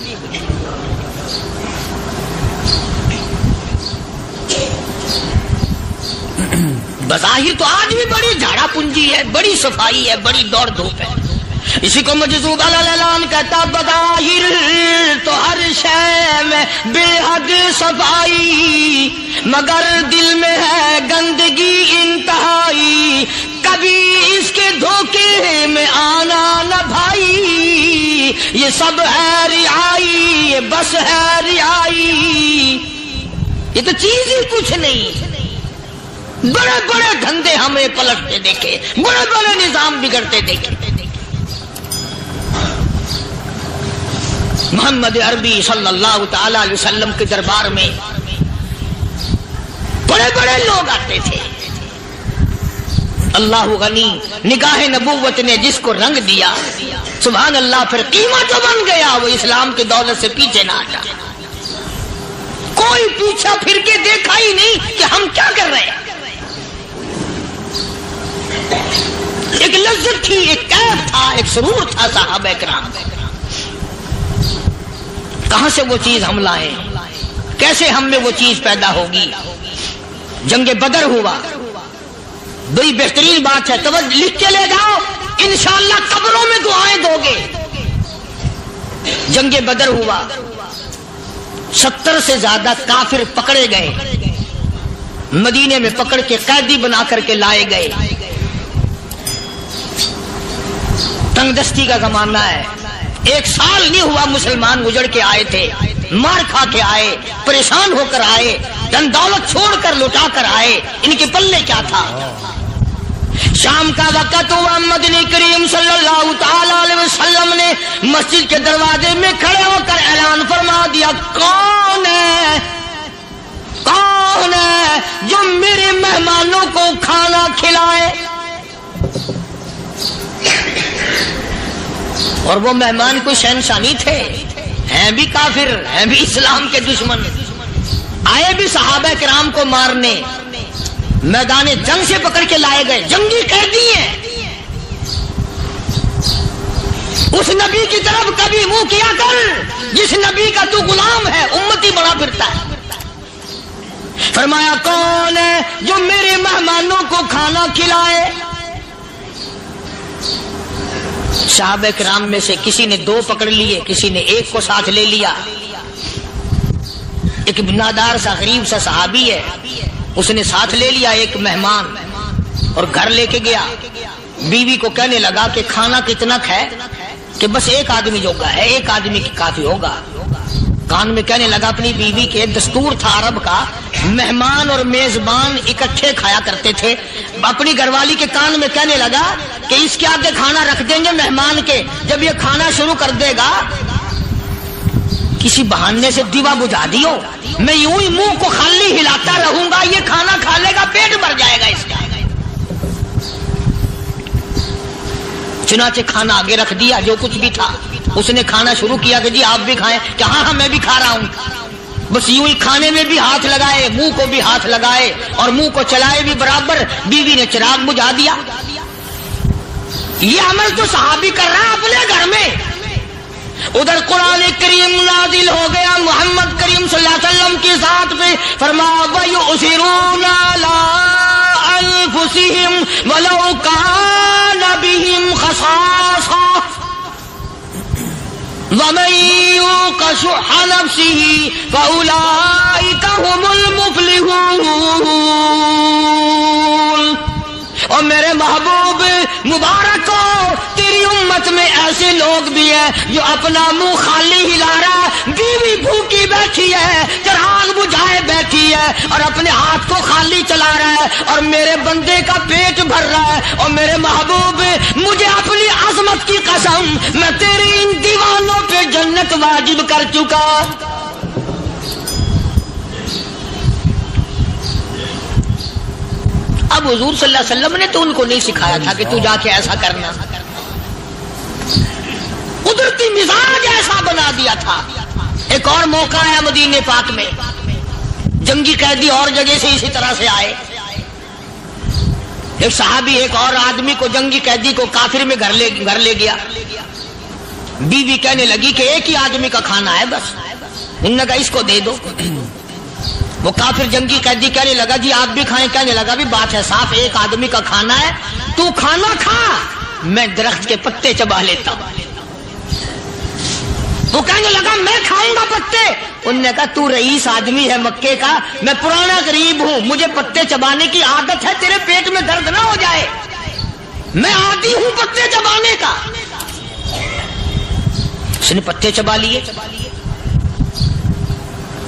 بظاہر تو آج بھی بڑی جھاڑا پنجی ہے, بڑی صفائی ہے, بڑی دوڑ دھوپ ہے. اسی کو مجذوب الاعلان کہتا, بظاہر تو ہر شے میں بے حد صفائی, مگر دل میں ہے گندگی انتہائی, کبھی اس کے دھوکے میں آنا نہ بھائی, یہ سب ہے رعائی, یہ بس ہے رعائی. یہ تو چیز ہی کچھ نہیں. بڑے بڑے دھندے ہمیں پلٹتے دیکھے, بڑے بڑے نظام بگڑتے دیکھے. محمد عربی صلی اللہ تعالی علیہ وسلم کے دربار میں بڑے بڑے لوگ آتے تھے. اللہ غنی, نگاہ نبوت نے جس کو رنگ دیا سبحان اللہ, پھر قیمت جو بن گیا وہ اسلام کی دولت سے پیچھے نہ ہٹا. کوئی پیچھا پھر کے دیکھا ہی نہیں کہ ہم کیا کر رہے ہیں. ایک لذت تھی, ایک کیف تھا, ایک سرور تھا صحابہ کرام. کہاں سے وہ چیز ہم لائیں, کیسے ہم میں وہ چیز پیدا ہوگی. جنگ بدر ہوا, بڑی بہترین بات ہے, توجہ لکھ کے لے جاؤ, انشاءاللہ قبروں میں دعائیں دو گے. جنگ بدر ہوا, 70 سے زیادہ کافر پکڑے گئے, مدینے میں پکڑ کے قیدی بنا کر کے لائے گئے. تنگ دستی کا زمانہ ہے, 1 سال نہیں ہوا مسلمان گزر کے آئے تھے, مار کھا کے آئے, پریشان ہو کر آئے, دن دولت چھوڑ کر لوٹا کر آئے. ان کے پلے کیا تھا. شام کا وقت ہوا, مدنی کریم صلی اللہ تعالی علیہ وسلم نے مسجد کے دروازے میں کھڑے ہو کر اعلان فرما دیا, کون ہے کون ہے جو میرے مہمانوں کو کھانا کھلائے. اور وہ مہمان کوئی شہنشاہ نہیں تھے, ہیں بھی کافر, ہیں بھی اسلام کے دشمن, آئے بھی صحابہ کرام کو مارنے, میدان جنگ سے پکڑ کے لائے گئے, جنگی قیدی ہیں. اس نبی کی طرف کبھی منہ کیا کر جس نبی کا تو غلام ہے, امتی بڑا پھرتا ہے. فرمایا کون ہے جو میرے مہمانوں کو کھانا کھلائے. صحابہ کرام میں سے کسی نے 2 پکڑ لیے, کسی نے 1 کو ساتھ لے لیا. ایک بنادار سا غریب سا صحابی ہے, اس نے ساتھ لے لیا ایک مہمان اور گھر لے کے گیا. بیوی کو کہنے لگا کہ کھانا کتنا ہے, کہ بس 1 آدمی جوگا ہے, 1 آدمی کی کافی ہوگا. کان میں کہنے لگا اپنی بیوی کے, دستور تھا عرب کا, مہمان اور میزبان اکٹھے کھایا کرتے تھے. اپنی گھر والی کے کان میں کہنے لگا کہ اس کے آگے کھانا رکھ دیں گے مہمان کے, جب یہ کھانا شروع کر دے گا کسی بہانے سے دیوا بجھا دیو, میں یوں ہی منہ کو خالی ہلاتا رہوں گا, یہ کھانا کھا لے گا, پیٹ بھر جائے گا اس کا. چنانچہ کھانا آگے رکھ دیا, جو کچھ بھی تھا اس نے کھانا شروع کیا کہ جی آپ بھی کھائیں, کہ ہاں میں بھی کھا رہا ہوں. بس یوں ہی کھانے میں بھی ہاتھ لگائے, منہ کو بھی ہاتھ لگائے اور منہ کو چلائے بھی برابر. بیوی نے چراغ بجھا دیا. یہ عمل تو صحابی کر رہا ہے اپنے گھر میں. ادھر قرآن کریم نازل ہو گیا محمد کریم صلی اللہ علیہ وسلم کی ذات پہ, فرمایا وَيُؤْثِرُونَ عَلَىٰ أَنفُسِهِمْ وَلَوْ كَانَ بِهِمْ خَصَاصَةٌ وَمَن يُوقَ شُحَّ نَفْسِهِ فَأُولَٰئِكَ هُمُ الْمُفْلِحُونَ. اور میرے محبوب مبارک ہو, تیری امت میں ایسے لوگ بھی ہیں جو اپنا منہ خالی ہلا رہا ہے, بیوی بھوکی بیٹھی ہے, چراغ بجھائے بیٹھی ہے اور اپنے ہاتھ کو خالی چلا رہا ہے, اور میرے بندے کا پیٹ بھر رہا ہے. اور میرے محبوب مجھے اپنی عظمت کی قسم, میں تیری ان دیوانوں پہ جنت واجب کر چکا. اب حضور صلی اللہ علیہ وسلم نے تو ان کو نہیں سکھایا تھا کہ تو جا کے ایسا کرنا, قدرتی مزاج ایسا بنا دیا تھا. ایک اور موقع آیا مدینے پاک میں, جنگی قیدی اور جگہ سے اسی طرح سے آئے. ایک صحابی ایک اور آدمی کو, جنگی قیدی کو کافر میں گھر لے گیا. بیوی کہنے لگی کہ ایک ہی آدمی کا کھانا ہے بس. انہوں نے کہا اس کو دے دو. وہ کافر جنگی قیدی کہنے لگا جی آپ بھی کھائیں. کہنے لگا بھی بات ہے صاف, ایک آدمی کا کھانا ہے, تو کھانا کھا, میں درخت کے پتے چبا لیتا ہوں. وہ کہنے لگا میں کھاؤں گا پتے. انہوں نے کہا تو رئیس آدمی ہے مکے کا, میں پرانا غریب ہوں, مجھے پتے چبانے کی عادت ہے, تیرے پیٹ میں درد نہ ہو جائے, میں عادی ہوں پتے چبانے کا. اس نے پتے چبا لیے.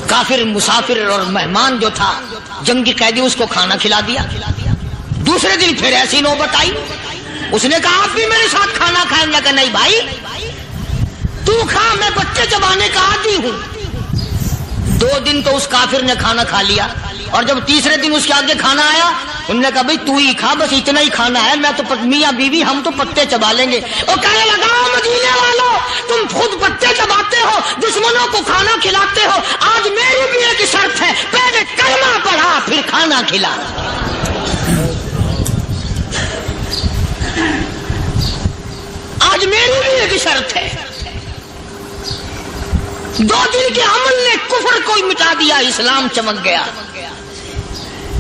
کافر مسافر اور مہمان جو تھا جنگی قیدی, اس کو کھانا کھلا دیا. دوسرے دن پھر ایسی نوبت آئی, اس نے کہا آپ بھی میرے ساتھ کھانا کھائیں گے؟ کہ نہیں بھائی تو کھا, میں بچے چبانے کا عادی ہوں. 2 دن تو اس کافر نے کھانا کھا لیا, اور جب تیسرے دن اس کے آگے کھانا آیا, انہوں نے کہا بھائی تو ہی کھا, بس اتنا ہی کھانا ہے, میں تو میاں بیوی ہم تو پتے چبا لیں گے. اور کہنے لگا مدینے والوں, تم خود پتے چباتے ہو, دشمنوں کو کھانا کھلاتے ہو, آج میری بھی ایک شرط ہے, پہلے کلمہ پڑھا پھر کھانا کھلا. آج میری بھی ایک شرط ہے. 2 دن کے عمل نے کفر کو مٹا دیا, اسلام چمک گیا.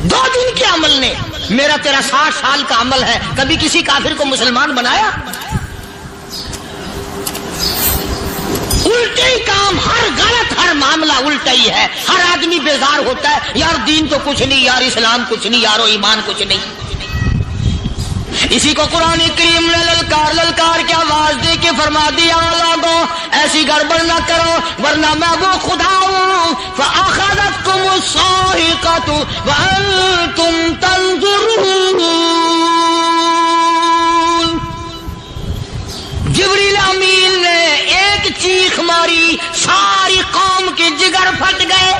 2 دن کے عمل نے, میرا تیرا 60 سال کا عمل ہے, کبھی کسی کافر کو مسلمان بنایا؟ الٹے ہی کام, ہر غلط, ہر معاملہ الٹا ہی ہے. ہر آدمی بیزار ہوتا ہے, یار دین تو کچھ نہیں, یار اسلام کچھ نہیں, یارو ایمان کچھ نہیں. اسی کو قرآن کریم نے للکار کے آواز دے کے فرما دیا لوگوں ایسی گڑبڑ نہ کرو ورنہ میں وہ خدا ہوں. فَأَخَذَتْكُمُ الصَّاعِقَةُ وَأَنْتُمْ تَنْظُرُونَ. جبریل امین نے ایک چیخ ماری, ساری قوم کے جگر پھٹ گئے.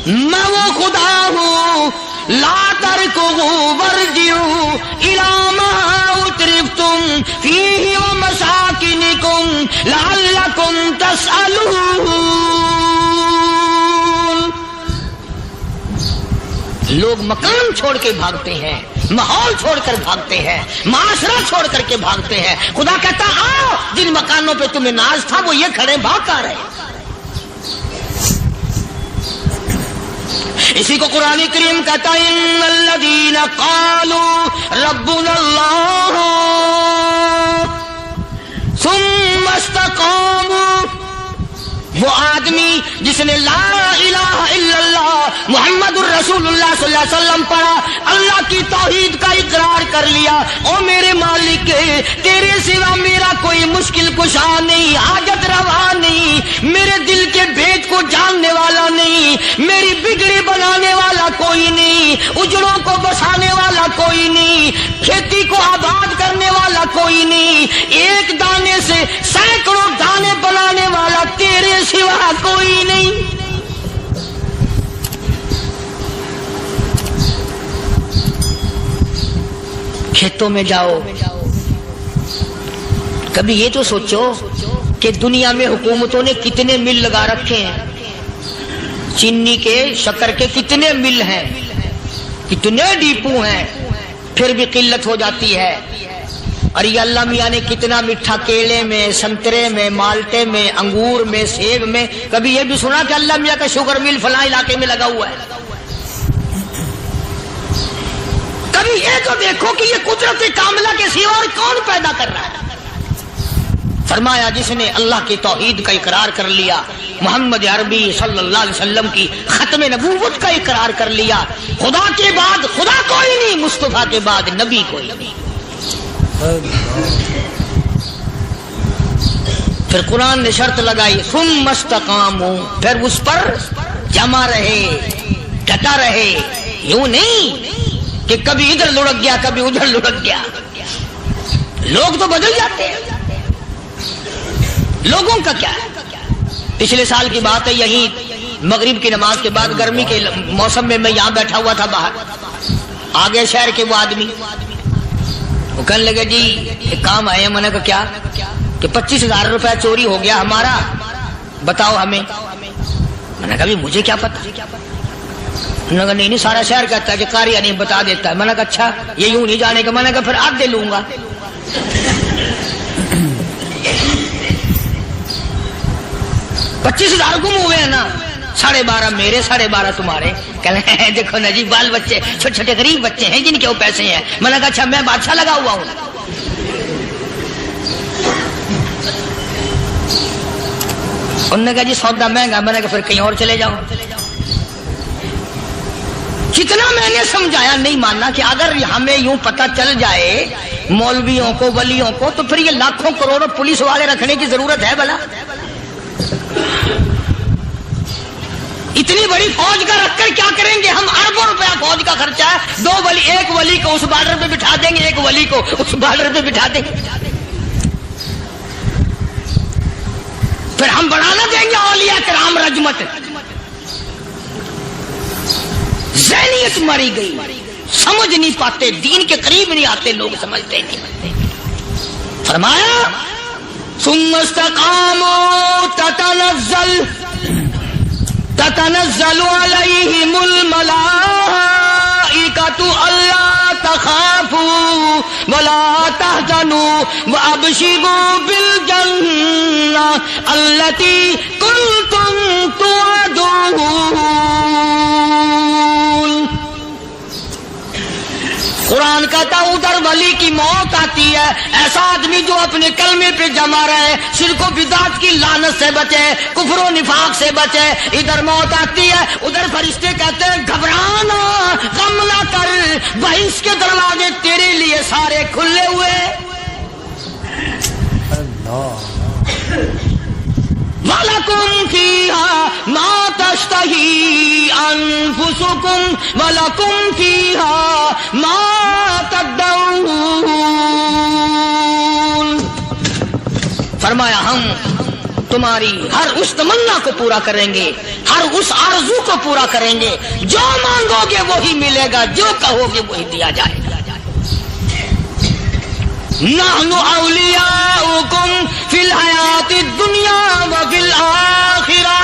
میں وہ خدا ہوں, لا تركضوا وارجعوا إلى ما أترفتم فيه ومساكنكم لعلكم تسألون. لوگ مکان چھوڑ کے بھاگتے ہیں, ماحول چھوڑ کر بھاگتے ہیں, معاشرہ چھوڑ کر کے بھاگتے ہیں. خدا کہتا آؤ, جن مکانوں پہ تمہیں ناز تھا وہ یہ کھڑے بھاگ کر رہے. اسی کو قرآن کریم کہتا ہے ان الذین قالوا ربنا اللہ ثم استقاموا. وہ آدمی جس نے لا الہ الا اللہ محمد الرسول اللہ صلی اللہ علیہ وسلم پڑھا، اللہ کی توحید کا اقرار کر لیا، او میرے مالک تیرے سوا میرا کوئی مشکل کشا نہیں، حاجت روا نہیں، میرے دل کے بھید کو جاننے والا نہیں، میری بگڑی بنانے والا کوئی نہیں، اجڑوں کو بسانے والا کوئی نہیں، کھیتی کو آباد کرنے والا کوئی نہیں، ایک دانے سے سینکڑوں دانے بنانے والا تیرے سوا کوئی نہیں۔ کھیتوں میں جاؤ، کبھی یہ تو سوچو کہ دنیا میں حکومتوں نے کتنے مل لگا رکھے ہیں، چینی کے، شکر کے کتنے مل ہیں، کتنے ڈیپو ہیں، پھر بھی قلت ہو جاتی ہے۔ اور یہ اللہ میاں نے کتنا میٹھا کیلے میں، سنترے میں، مالٹے میں، انگور میں، سیب میں، کبھی یہ بھی سنا کہ اللہ میاں کا شوگر مل فلاں علاقے میں لگا ہوا ہے؟ کبھی یہ تو دیکھو کہ یہ قدرت کاملہ کے سوا اور کون پیدا کر رہا ہے؟ فرمایا جس نے اللہ کی توحید کا اقرار کر لیا، محمد عربی صلی اللہ علیہ وسلم کی ختم نبوت کا اقرار کر لیا، خدا کے بعد خدا کوئی نہیں، مصطفیٰ کے بعد نبی کوئی نہیں۔ پھر قرآن نے شرط لگائی ثم استقاموا، پھر اس پر جمع رہے، ڈٹا رہے، یوں نہیں کہ کبھی ادھر لڑک گیا کبھی ادھر لڑک گیا۔ لوگ تو بدل جاتے ہیں، لوگوں کا کیا ہے؟ پچھلے سال کی بات ہے، یہی مغرب کی نماز کے بعد گرمی کے موسم میں میں یہاں بیٹھا ہوا تھا باہر، آگے شہر کے وہ آدمی وہ کہنے لگے جی ایک کام آئے ہیں۔ میں نے کہا کیا؟ کہ 25,000 روپے چوری ہو گیا ہمارا، بتاؤ ہمیں۔ میں نے کہا مجھے کیا پتا؟ انہوں نے کہا نہیں سارا شہر کہتا ہے کہ قاریہ نہیں بتا دیتا ہے۔ میں نے کہا اچھا یہ یوں نہیں جانے کا؟ میں نے کہا پھر آدھے لوں گا۔ $25,000 گم ہوئے ہیں نا، 12.5 میرے، 12.5 تمہارے۔ کہنے ہیں دیکھو نا جی بال بچے چھوٹے چھوٹے غریب بچے ہیں جن کے وہ پیسے ہیں۔ میں نے کہا اچھا میں بادشاہ لگا ہوا ہوں؟ انہوں نے کہا جی سودا مہنگا۔ میں نے کہا پھر کہیں اور چلے جاؤ۔ کتنا میں نے سمجھایا، نہیں ماننا کہ اگر ہمیں یوں پتہ چل جائے مولویوں کو، ولیوں کو، تو پھر یہ لاکھوں کروڑوں پولیس والے رکھنے کی ضرورت ہے بھلا؟ اتنی بڑی فوج کا رکھ کر کیا کریں گے ہم؟ اربوں روپیہ فوج کا خرچہ ہے، ایک ولی کو اس بارڈر پہ بٹھا دیں گے، ایک ولی کو اس بارڈر پہ بٹھا دیں گے، پھر ہم بڑھانا دیں گے اولیاء کرام رجمت۔ ذہنیت مری گئی، سمجھ نہیں پاتے، دین کے قریب نہیں آتے لوگ، سمجھتے نہیں۔ فرمایا ثم استقاموا تتنزل علیہم الملائکۃ الا تخافوا ولا تحزنوا وابشروا بالجنہ التی کنتم توعدون۔ قرآن کہتا ادھر ولی کی موت آتی ہے، ایسا آدمی جو اپنے کلمے پہ جمع رہے، شرک و بدعت کی لعنت سے بچے، کفر و نفاق سے بچے۔ ادھر موت آتی ہے، ادھر فرشتے کہتے ہیں گھبرانا، غم نہ کر، بہشت کے دروازے تیرے لیے سارے کھلے ہوئے۔ وَلَكُمْ فِيهَا مَا تَشْتَهِي أَنفُسُكُمْ وَلَكُمْ فِيهَا مَا تَدَّعُونَ۔ فرمایا ہم تمہاری ہر اس تمنا کو پورا کریں گے، ہر اس آرزو کو پورا کریں گے، جو مانگو گے وہی ملے گا، جو کہو گے وہی دیا جائے گا۔ نحن اولیاؤکم فی الحیات الدنیا وفی الآخرہ،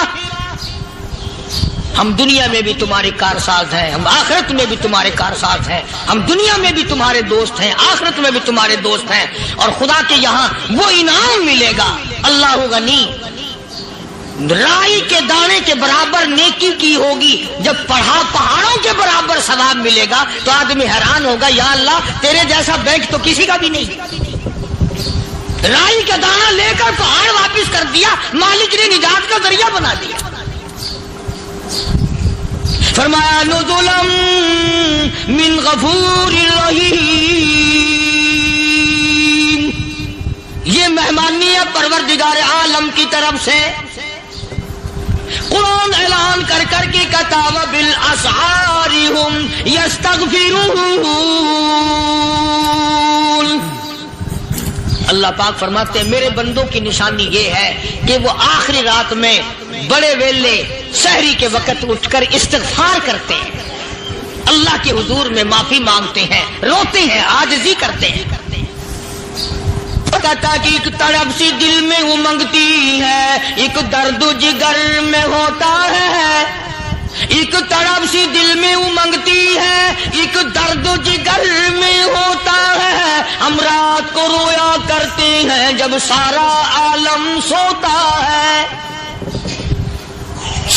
ہم دنیا میں بھی تمہارے کارساز ہیں، ہم آخرت میں بھی تمہارے کارساز ہیں، ہم دنیا میں بھی تمہارے دوست ہیں، آخرت میں بھی تمہارے دوست ہیں، اور خدا کے یہاں وہ انعام ملے گا۔ اللہ غنی، رائی کے دانے کے برابر نیکی کی ہوگی، جب پہاڑوں کے برابر ثواب ملے گا تو آدمی حیران ہوگا، یا اللہ تیرے جیسا بینک تو کسی کا بھی نہیں۔ رائی کا دانہ لے کر پہاڑ واپس کر دیا، مالک نے نجات کا ذریعہ بنا دیا۔ فرمایا نزلم من غفور رحیم، یہ مہمانی ہے پروردگار عالم کی طرف سے۔ قرآن اعلان کر کر کے کہتا وبالاسحار ہم یستغفرون۔ اللہ پاک فرماتے ہیں میرے بندوں کی نشانی یہ ہے کہ وہ آخری رات میں بڑے ویلے سحری کے وقت اٹھ کر استغفار کرتے ہیں، اللہ کے حضور میں معافی مانگتے ہیں، روتے ہیں، عاجزی کرتے ہیں۔ کہتا کہ ایک تڑپ سی دل میں امنگتی ہے، ایک درد جگر میں ہوتا ہے، ایک تڑپ سی دل میں امنگتی ہے، ایک درد جگر میں ہوتا ہے، ہم رات کو رویا کرتے ہیں جب سارا عالم سوتا ہے۔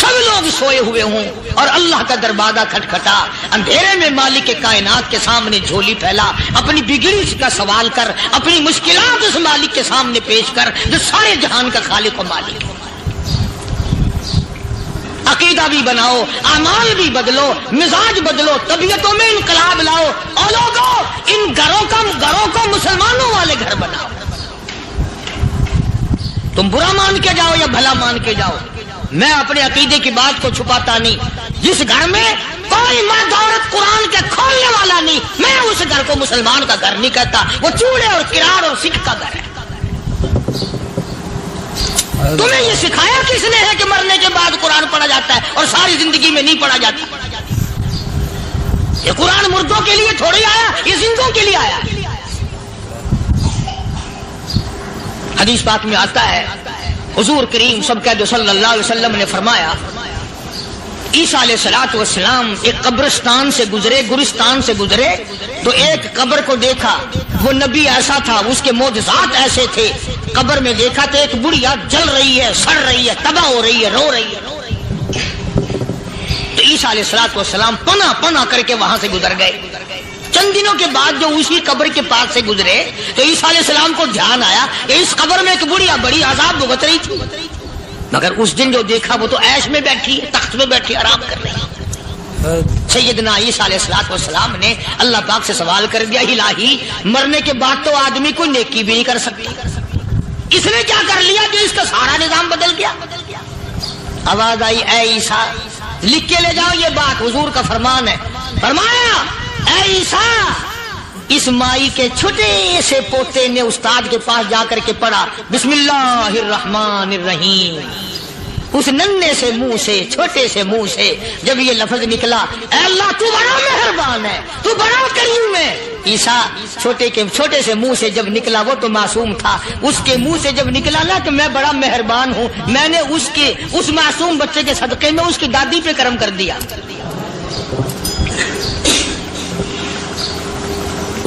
سب لوگ سوئے ہوئے ہوں اور اللہ کا دروازہ کھٹکھٹا، اندھیرے میں مالک کے کائنات کے سامنے جھولی پھیلا، اپنی بگڑی کا سوال کر، اپنی مشکلات اس مالک کے سامنے پیش کر جو سارے جہان کا خالق و مالک ہے۔ عقیدہ بھی بناؤ، اعمال بھی بدلو، مزاج بدلو، طبیعتوں میں انقلاب لاؤ، اور لوگوں ان گھروں کو مسلمانوں والے گھر بناؤ۔ تم برا مان کے جاؤ یا بھلا مان کے جاؤ، میں اپنے عقیدے کی بات کو چھپاتا نہیں۔ جس گھر میں کوئی مرد عورت قرآن کے کھولنے والا نہیں، میں اس گھر کو مسلمان کا گھر نہیں کہتا، وہ چوڑے اور کرار اور سکھ کا گھر ہے۔ تمہیں یہ سکھایا کس نے ہے کہ مرنے کے بعد قرآن پڑھا جاتا ہے اور ساری زندگی میں نہیں پڑھا جاتا؟ یہ قرآن مردوں کے لیے تھوڑی آیا، یہ زندوں کے لیے آیا۔ حدیث پاک میں آتا ہے حضور کریم سب کہہ دو صلی اللہ علیہ وسلم نے فرمایا عیسیٰ علیہ السلام ایک قبرستان سے گزرے، گورستان سے گزرے تو ایک قبر کو دیکھا، وہ نبی ایسا تھا، اس کے معجزات ایسے تھے۔ قبر میں دیکھا تو ایک بڑھیا جل رہی ہے، سڑ رہی ہے، تباہ ہو رہی ہے، رو رہی ہے۔ تو عیسیٰ علیہ السلام پناہ کر کے وہاں سے گزر گئے۔ چند دنوں کے بعد جو اسی قبر کے پاس سے گزرے تو عیسیٰ علیہ السلام کو دھیان آیا کہ اس قبر میں ایک بڑھیا بڑی عذاب بھگت رہی تھی، مگر اس دن جو دیکھا وہ تو عیش میں بیٹھی ہے، تخت میں بیٹھی آرام کر رہی ہے۔ سیدنا عیسیٰ علیہ السلام نے اللہ پاک سے سوال کر دیا، الہی مرنے کے بعد تو آدمی کوئی نیکی بھی نہیں کر سکتا، اس نے کیا کر لیا کہ اس کا سارا نظام بدل گیا؟ آواز آئی اے عیسیٰ لکھ کے لے جاؤ، یہ بات حضور کا فرمان ہے۔ فرمایا اے عیسیٰ اس مائی کے چھوٹے سے پوتے نے استاد کے پاس جا کر کے پڑھا بسم اللہ الرحمن الرحیم، اس ننھے سے منہ سے، چھوٹے سے منہ سے جب یہ لفظ نکلا اے اللہ تو بڑا مہربان ہے، تو بڑا کریم ہے۔ عیسیٰ چھوٹے سے منہ سے جب نکلا، وہ تو معصوم تھا، اس کے منہ سے جب نکلا نا کہ میں بڑا مہربان ہوں، میں نے اس معصوم بچے کے صدقے میں اس کی دادی پہ کرم کر دیا۔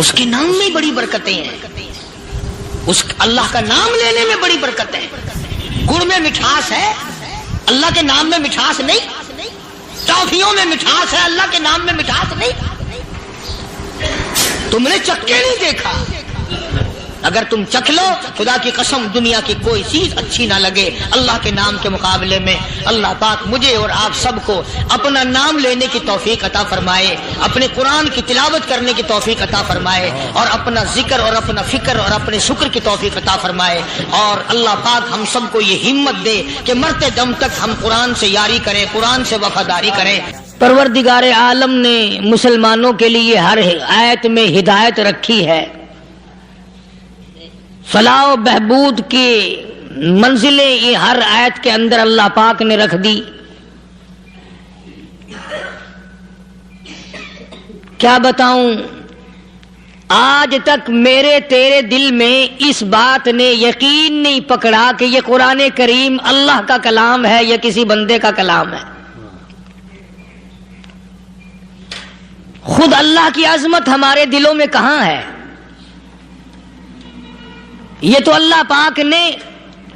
اس کے نام میں بڑی برکتیں ہیں، اس اللہ کا نام لینے میں بڑی برکتیں ہیں۔ گڑ میں مٹھاس ہے، اللہ کے نام میں مٹھاس نہیں۔ ٹافیوں میں مٹھاس ہے، اللہ کے نام میں مٹھاس نہیں۔ تم نے چکھ کے نہیں دیکھا، اگر تم چکھ لو خدا کی قسم دنیا کی کوئی چیز اچھی نہ لگے اللہ کے نام کے مقابلے میں۔ اللہ پاک مجھے اور آپ سب کو اپنا نام لینے کی توفیق عطا فرمائے، اپنے قرآن کی تلاوت کرنے کی توفیق عطا فرمائے، اور اپنا ذکر اور اپنا فکر اور اپنے شکر کی توفیق عطا فرمائے، اور اللہ پاک ہم سب کو یہ ہمت دے کہ مرتے دم تک ہم قرآن سے یاری کریں، قرآن سے وفاداری کریں۔ پروردگار عالم نے مسلمانوں کے لیے ہر آیت میں ہدایت رکھی ہے، فلاح و بہبود کی منزلیں یہ ہر آیت کے اندر اللہ پاک نے رکھ دی۔ کیا بتاؤں، آج تک میرے تیرے دل میں اس بات نے یقین نہیں پکڑا کہ یہ قرآن کریم اللہ کا کلام ہے یا کسی بندے کا کلام ہے۔ خود اللہ کی عظمت ہمارے دلوں میں کہاں ہے؟ یہ تو اللہ پاک نے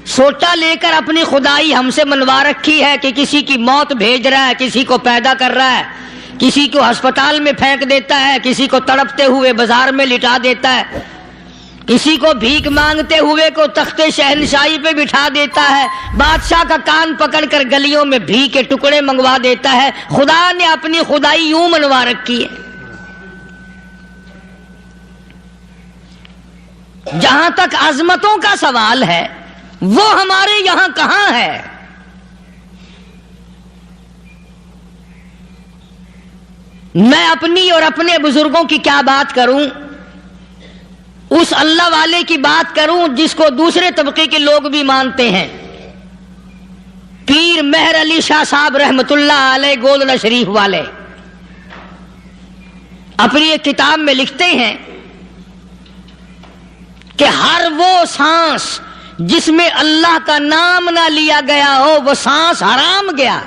سوٹا لے کر اپنی خدائی ہم سے منوا رکھی ہے کہ کسی کی موت بھیج رہا ہے، کسی کو پیدا کر رہا ہے، کسی کو ہسپتال میں پھینک دیتا ہے، کسی کو تڑپتے ہوئے بازار میں لٹا دیتا ہے۔ کسی کو بھیک مانگتے ہوئے کو تخت شہنشاہی پہ بٹھا دیتا ہے، بادشاہ کا کان پکڑ کر گلیوں میں بھیک کے ٹکڑے منگوا دیتا ہے۔ خدا نے اپنی خدائی یوں منوا رکھی ہے۔ جہاں تک عظمتوں کا سوال ہے وہ ہمارے یہاں کہاں ہے؟ میں اپنی اور اپنے بزرگوں کی کیا بات کروں، اس اللہ والے کی بات کروں جس کو دوسرے طبقے کے لوگ بھی مانتے ہیں۔ پیر مہر علی شاہ صاحب رحمت اللہ علیہ گولڈا شریف والے اپنی ایک کتاب میں لکھتے ہیں کہ ہر وہ سانس جس میں اللہ کا نام نہ لیا گیا ہو وہ سانس حرام گیا۔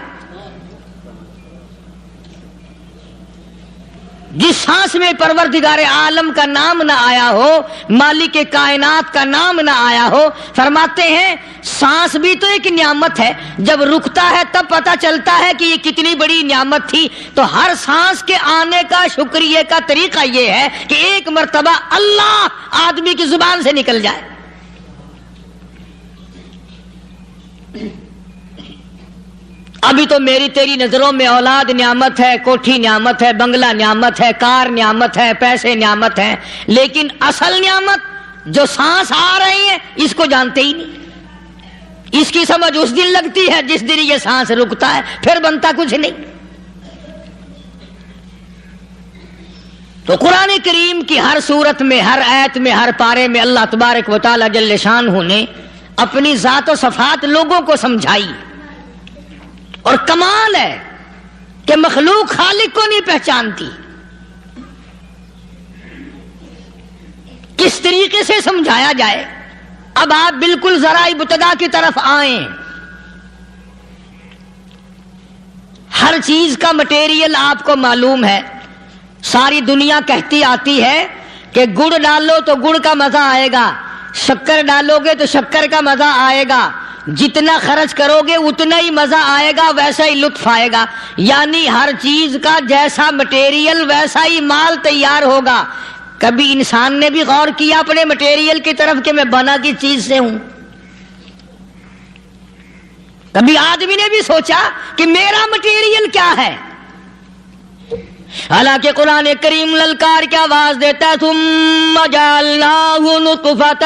جس سانس میں پروردگار عالم کا نام نہ آیا ہو، مالک کائنات کا نام نہ آیا ہو، فرماتے ہیں سانس بھی تو ایک نعمت ہے، جب رکتا ہے تب پتہ چلتا ہے کہ یہ کتنی بڑی نعمت تھی۔ تو ہر سانس کے آنے کا شکریہ کا طریقہ یہ ہے کہ ایک مرتبہ اللہ آدمی کی زبان سے نکل جائے۔ ابھی تو میری تیری نظروں میں اولاد نعمت ہے، کوٹھی نعمت ہے، بنگلہ نعمت ہے، کار نعمت ہے، پیسے نعمت ہیں، لیکن اصل نعمت جو سانس آ رہی ہے اس کو جانتے ہی نہیں۔ اس کی سمجھ اس دن لگتی ہے جس دن یہ سانس رکتا ہے، پھر بنتا کچھ نہیں۔ تو قرآن کریم کی ہر صورت میں، ہر آیت میں، ہر پارے میں اللہ تبارک و تعالی جل شانہ نے اپنی ذات و صفات لوگوں کو سمجھائی۔ اور کمال ہے کہ مخلوق خالق کو نہیں پہچانتی۔ کس طریقے سے سمجھایا جائے؟ اب آپ بالکل ذرا ابتدا کی طرف آئیں۔ ہر چیز کا مٹیریل آپ کو معلوم ہے۔ ساری دنیا کہتی آتی ہے کہ گڑ ڈالو تو گڑ کا مزہ آئے گا، شکر ڈالو گے تو شکر کا مزہ آئے گا، جتنا خرچ کرو گے اتنا ہی مزہ آئے گا، ویسا ہی لطف آئے گا۔ یعنی ہر چیز کا جیسا مٹیریل ویسا ہی مال تیار ہوگا۔ کبھی انسان نے بھی غور کیا اپنے مٹیریل کی طرف کہ میں بنا کس چیز سے ہوں؟ کبھی آدمی نے بھی سوچا کہ میرا مٹیریل کیا ہے؟ حالانکہ قرآن کریم للکار کی آواز دیتا ہے ثم جعلناہ نطفۃ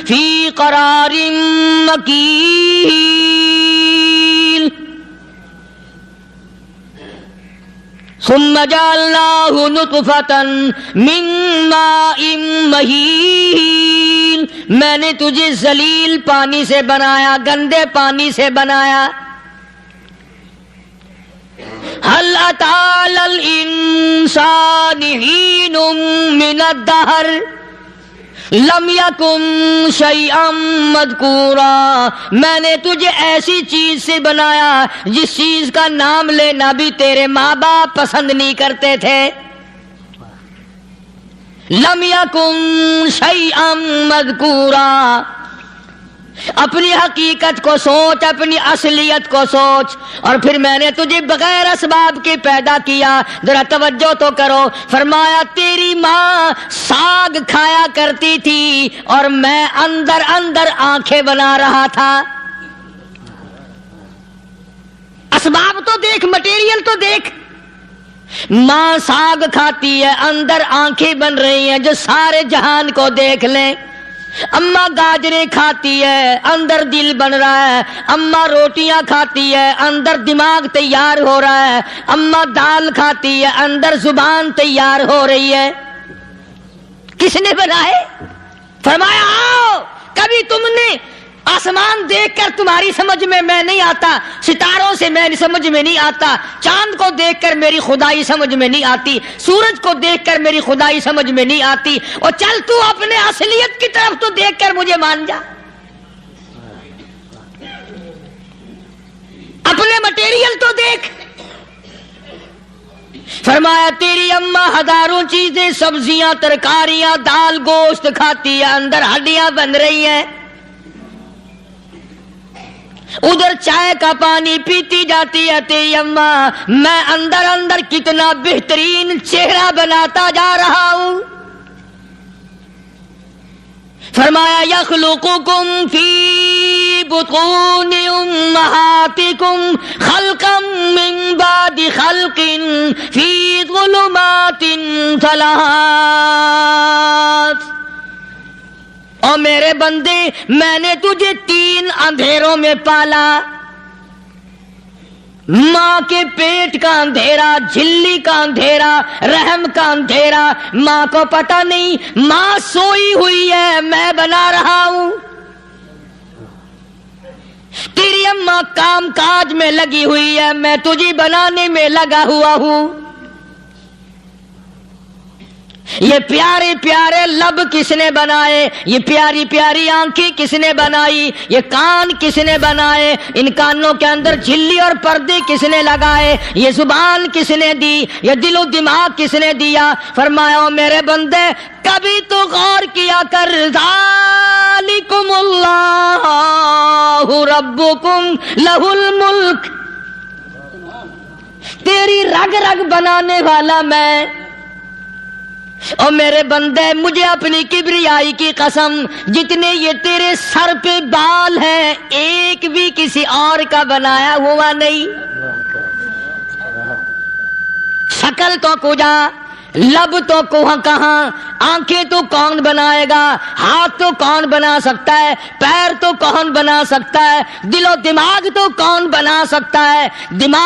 فی قرار مکین، ثم جعلناہ نطفۃ من ماء مہین، میں نے تجھے ذلیل پانی سے بنایا، گندے پانی سے بنایا۔ هل أتى على الإنسان حين من الدهر لم يكن شيئا مذكورا، میں نے تجھے ایسی چیز سے بنایا جس چیز کا نام لینا بھی تیرے ماں باپ پسند نہیں کرتے تھے۔ لم يكن شيئا مذكورا، اپنی حقیقت کو سوچ، اپنی اصلیت کو سوچ۔ اور پھر میں نے تجھے بغیر اسباب کے پیدا کیا۔ ذرا توجہ تو کرو، فرمایا تیری ماں ساگ کھایا کرتی تھی اور میں اندر اندر آنکھیں بنا رہا تھا۔ اسباب تو دیکھ، مٹیریل تو دیکھ۔ ماں ساگ کھاتی ہے، اندر آنکھیں بن رہی ہیں جو سارے جہان کو دیکھ لیں۔ اماں گاجریں کھاتی ہے، اندر دل بن رہا ہے۔ اماں روٹیاں کھاتی ہے، اندر دماغ تیار ہو رہا ہے۔ اماں دال کھاتی ہے، اندر زبان تیار ہو رہی ہے۔ کس نے بنائے؟ فرمایا آؤ، کبھی تم نے آسمان دیکھ کر تمہاری سمجھ میں نہیں آتا، ستاروں سے میں سمجھ میں نہیں آتا، چاند کو دیکھ کر میری خدائی سمجھ میں نہیں آتی، سورج کو دیکھ کر میری خدائی سمجھ میں نہیں آتی۔ اور چل تو اپنے اصلیت کی طرف تو دیکھ کر مجھے مان جا، اپنے مٹیریل تو دیکھ۔ فرمایا تیری اماں ہزاروں چیزیں، سبزیاں، ترکاریاں، دال، گوشت کھاتی ہے، اندر ہڈیاں بن رہی ہیں۔ ادھر چائے کا پانی پیتی جاتی ہے تیری اماں، میں اندر اندر کتنا بہترین چہرہ بناتا جا رہا ہوں۔ فرمایا یخلقکم فی بطون امہاتکم خلقا من بعد خلق فی ظلمات ثلاث. اور میرے بندے میں نے تجھے 3 اندھیروں میں پالا. ماں کے پیٹ کا اندھیرا، جھلی کا اندھیرا، رحم کا اندھیرا. ماں کو پتہ نہیں ماں سوئی ہوئی ہے، میں بنا رہا ہوں. تیری اماں کام کاج میں لگی ہوئی ہے، میں تجھے بنانے میں لگا ہوا ہوں. یہ پیارے پیارے لب کس نے بنائے؟ یہ پیاری پیاری آنکھیں کس نے بنائی؟ یہ کان کس نے بنائے؟ ان کانوں کے اندر جھلی اور پردے کس نے لگائے؟ یہ زبان کس نے دی؟ یہ دل و دماغ کس نے دیا؟ فرمایا میرے بندے کبھی تو غور کیا کر. ذالکم اللہ ربکم لہ الملک. تیری رگ رگ بنانے والا میں. اور میرے بندے مجھے اپنی کبریائی کی قسم، جتنے یہ تیرے سر پہ بال ہیں ایک بھی کسی اور کا بنایا ہوا نہیں. شکل تو کجا، لب تو کہاں، آنکھیں تو کون بنائے گا، ہاتھ تو کون بنا سکتا ہے، پیر تو کون بنا سکتا ہے، دل و دماغ تو کون بنا سکتا ہے. دماغ